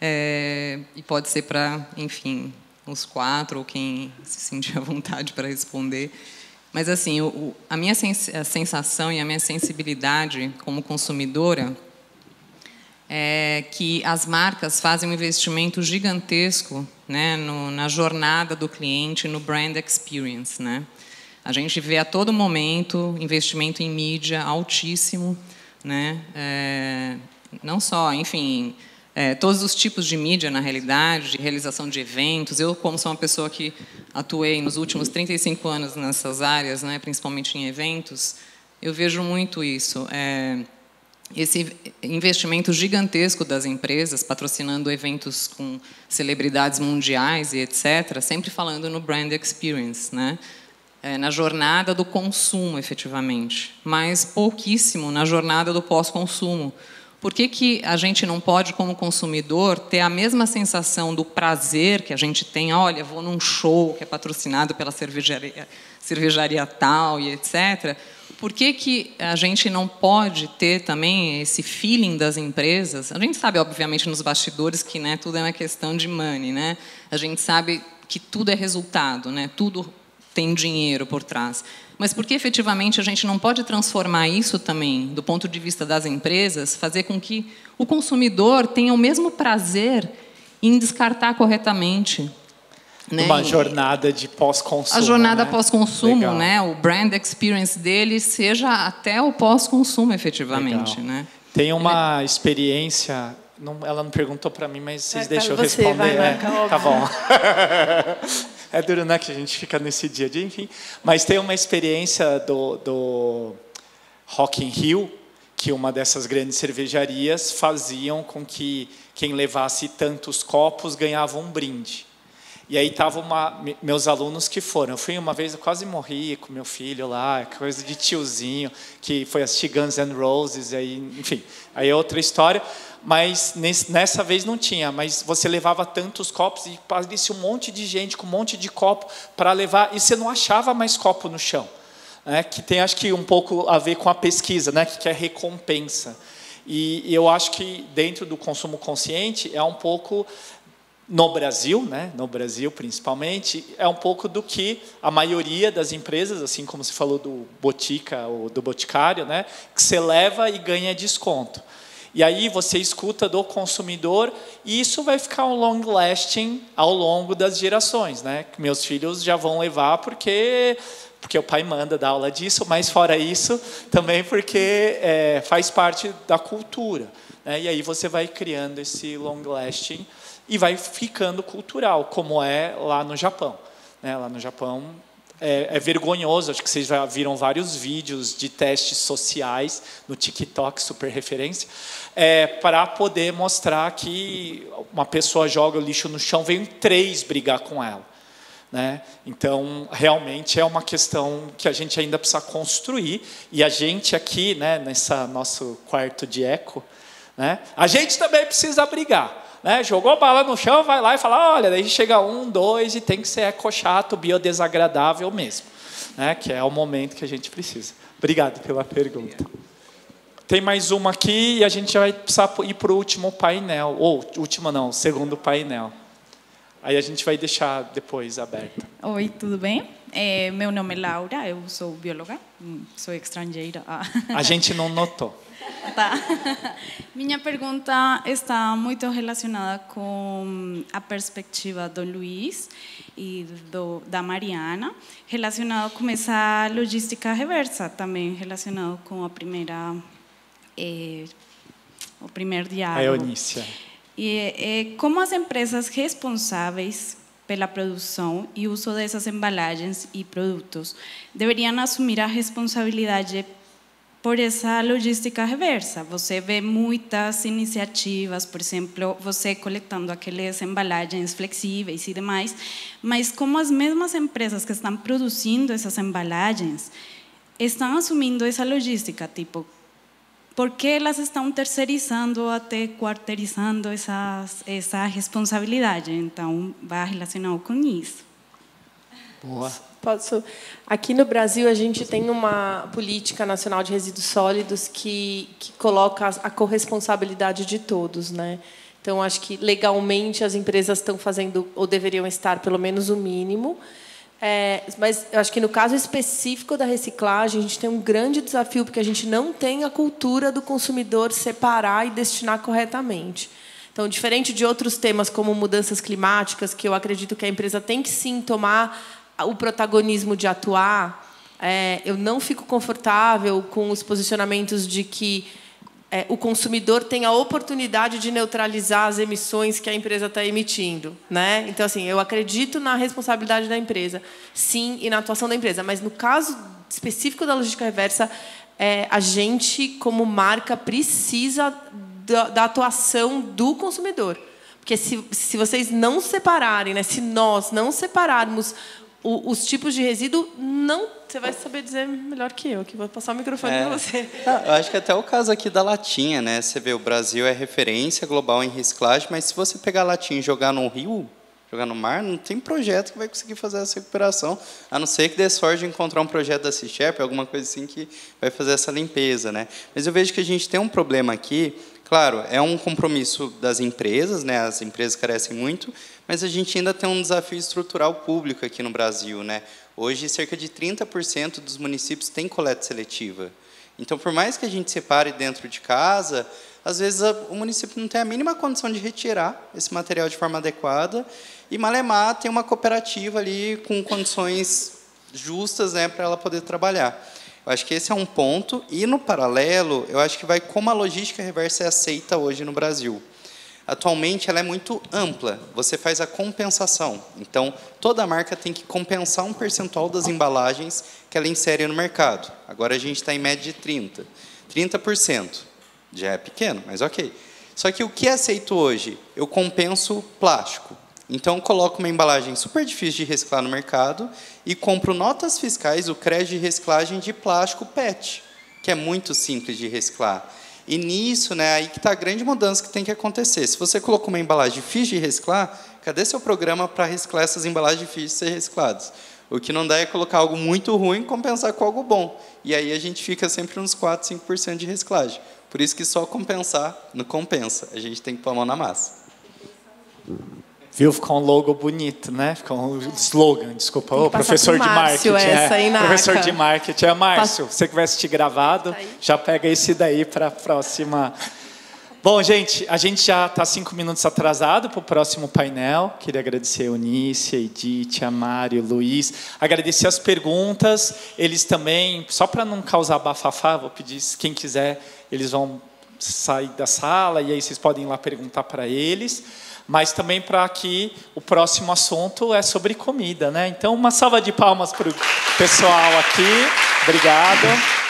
Speaker 19: e pode ser para, enfim, os quatro, ou quem se sentir à vontade para responder. Mas, assim, a minha sensação e a minha sensibilidade como consumidora é que as marcas fazem um investimento gigantesco, né, na jornada do cliente, no brand experience, né? A gente vê a todo momento investimento em mídia altíssimo, né? Não só, enfim, todos os tipos de mídia, na realidade, de realização de eventos. Eu, como sou uma pessoa que atuei nos últimos 35 anos nessas áreas, né, principalmente em eventos, eu vejo muito isso. Esse investimento gigantesco das empresas, patrocinando eventos com celebridades mundiais e etc., sempre falando no brand experience, né? Na jornada do consumo, efetivamente, mas pouquíssimo na jornada do pós-consumo. Por que a gente não pode, como consumidor, ter a mesma sensação do prazer que a gente tem? Olha, vou num show que é patrocinado pela cervejaria tal e etc., por que a gente não pode ter também esse feeling das empresas? A gente sabe, obviamente, nos bastidores que, né, tudo é uma questão de money, né? A gente sabe que tudo é resultado, né? Tudo tem dinheiro por trás. Mas por que, efetivamente, a gente não pode transformar isso também, do ponto de vista das empresas, fazer com que o consumidor tenha o mesmo prazer em descartar corretamente? Né?
Speaker 1: Uma jornada de pós-consumo.
Speaker 19: A jornada, né,
Speaker 1: né?
Speaker 19: pós-consumo, né? O brand experience dele seja até o pós-consumo, efetivamente. Né?
Speaker 1: Tem uma experiência... ela não perguntou para mim, mas vocês deixam eu
Speaker 10: você,
Speaker 1: responder.
Speaker 10: vai lá,
Speaker 1: tá bom. É duro, né, que a gente fica nesse dia de... Enfim. Mas tem uma experiência do Rock in Rio, que uma dessas grandes cervejarias faziam com que quem levasse tantos copos ganhava um brinde. E aí estavam meus alunos que foram. Eu fui uma vez, eu quase morri com meu filho lá, coisa de tiozinho, que foi assistir Guns N' Roses, e aí, enfim, aí é outra história. Mas nessa vez não tinha, mas você levava tantos copos e parecia um monte de gente com um monte de copo para levar, e você não achava mais copo no chão. Né? Que tem, acho que, um pouco a ver com a pesquisa, né? Que é recompensa. E eu acho que dentro do consumo consciente é um pouco... No Brasil, né? No Brasil principalmente, é um pouco do que a maioria das empresas, assim como você falou do Botica ou do Boticário, né? Que você leva e ganha desconto. E aí você escuta do consumidor e isso vai ficar um long lasting ao longo das gerações, né? Meus filhos já vão levar porque porque o pai manda dar aula disso, mas fora isso, também porque faz parte da cultura, né? E aí você vai criando esse long lasting e vai ficando cultural, como é lá no Japão, né? Lá no Japão é vergonhoso, acho que vocês já viram vários vídeos de testes sociais no TikTok, super referência, para poder mostrar que uma pessoa joga o lixo no chão, vem 3 brigar com ela, né? Então, realmente é uma questão que a gente ainda precisa construir, e a gente aqui, né, nesse nosso quarto de eco, né, a gente também precisa brigar. Né? Jogou a bala no chão, vai lá e fala, olha, daí chega 1, 2 e tem que ser eco-chato, biodesagradável mesmo, né? Que é o momento que a gente precisa. Obrigado pela pergunta. Tem mais uma aqui e a gente vai precisar ir para o último painel, ou último não, segundo painel. Aí a gente vai deixar depois aberto.
Speaker 20: Oi, tudo bem? Meu nome é Laura, eu sou bióloga, sou estrangeira.
Speaker 1: A gente não notou.
Speaker 20: Tá. Minha pergunta está muito relacionada com a perspectiva do Luiz e da Mariana, relacionado com essa logística reversa, também relacionado com o primeiro diálogo.
Speaker 1: A Eunícia.
Speaker 20: E como as empresas responsáveis pela produção e uso dessas embalagens e produtos deveriam assumir a responsabilidade por essa logística reversa. Você vê muitas iniciativas, por exemplo, você coletando aquelas embalagens flexíveis e demais, mas como as mesmas empresas que estão produzindo essas embalagens estão assumindo essa logística, tipo, por que elas estão terceirizando até quarteirizando essa responsabilidade? Então, vai relacionado com isso.
Speaker 1: Boa.
Speaker 11: Posso? Aqui no Brasil, a gente tem uma política nacional de resíduos sólidos que coloca a corresponsabilidade de todos, né? Então, acho que legalmente as empresas estão fazendo, ou deveriam estar, pelo menos o mínimo. Mas eu acho que no caso específico da reciclagem, a gente tem um grande desafio, porque a gente não tem a cultura do consumidor separar e destinar corretamente. Então, diferente de outros temas como mudanças climáticas, que eu acredito que a empresa tem que sim tomar o protagonismo de atuar, eu não fico confortável com os posicionamentos de que o consumidor tem a oportunidade de neutralizar as emissões que a empresa está emitindo, né? Então, assim, eu acredito na responsabilidade da empresa, sim, e na atuação da empresa, mas no caso específico da logística reversa, a gente, como marca, precisa da atuação do consumidor. Porque se vocês não separarem, né, se nós não separarmos os tipos de resíduo, não, você vai saber dizer melhor que eu, que vou passar o microfone para você.
Speaker 13: Eu acho que até o caso aqui da latinha, né? Você vê, o Brasil é referência global em reciclagem, mas se você pegar a latinha e jogar no rio, jogar no mar, não tem projeto que vai conseguir fazer essa recuperação, a não ser que dê sorte de encontrar um projeto da CICHEP, alguma coisa assim que vai fazer essa limpeza, né? Mas eu vejo que a gente tem um problema aqui. Claro, é um compromisso das empresas, né? As empresas carecem muito, mas a gente ainda tem um desafio estrutural público aqui no Brasil, né? Hoje, cerca de 30% dos municípios têm coleta seletiva. Então, por mais que a gente separe dentro de casa, às vezes o município não tem a mínima condição de retirar esse material de forma adequada, e Malemar tem uma cooperativa ali com condições justas, né, para ela poder trabalhar. Eu acho que esse é um ponto, e no paralelo, eu acho que vai como a logística reversa é aceita hoje no Brasil. Atualmente, ela é muito ampla, você faz a compensação. Então, toda marca tem que compensar um percentual das embalagens que ela insere no mercado. Agora, a gente está em média de 30%. 30% já é pequeno, mas ok. Só que o que é aceito hoje? Eu compenso plástico. Então, eu coloco uma embalagem super difícil de reciclar no mercado e compro notas fiscais, o crédito de reciclagem de plástico PET, que é muito simples de reciclar. E nisso, né, aí que está a grande mudança que tem que acontecer. Se você colocou uma embalagem difícil de reciclar, cadê seu programa para reciclar essas embalagens difíceis de ser recicladas? O que não dá é colocar algo muito ruim e compensar com algo bom. E aí a gente fica sempre uns 4, 5% de reciclagem. Por isso que só compensar não compensa. A gente tem que pôr a mão na massa.
Speaker 1: Viu? Ficou um logo bonito, né? Ficou um slogan, desculpa. Ô, professor de marketing. Professor de marketing. Márcio, você que vai assistir gravado, já pega esse daí para a próxima. Bom, gente, a gente já está 5 minutos atrasado para o próximo painel. Queria agradecer a Eunice, a Edith, a Mário, Luiz. Agradecer as perguntas. Eles também, só para não causar bafafá, vou pedir, quem quiser, eles vão sair da sala e aí vocês podem ir lá perguntar para eles. Mas também para que o próximo assunto é sobre comida, né? Então, uma salva de palmas para o pessoal aqui. Obrigado.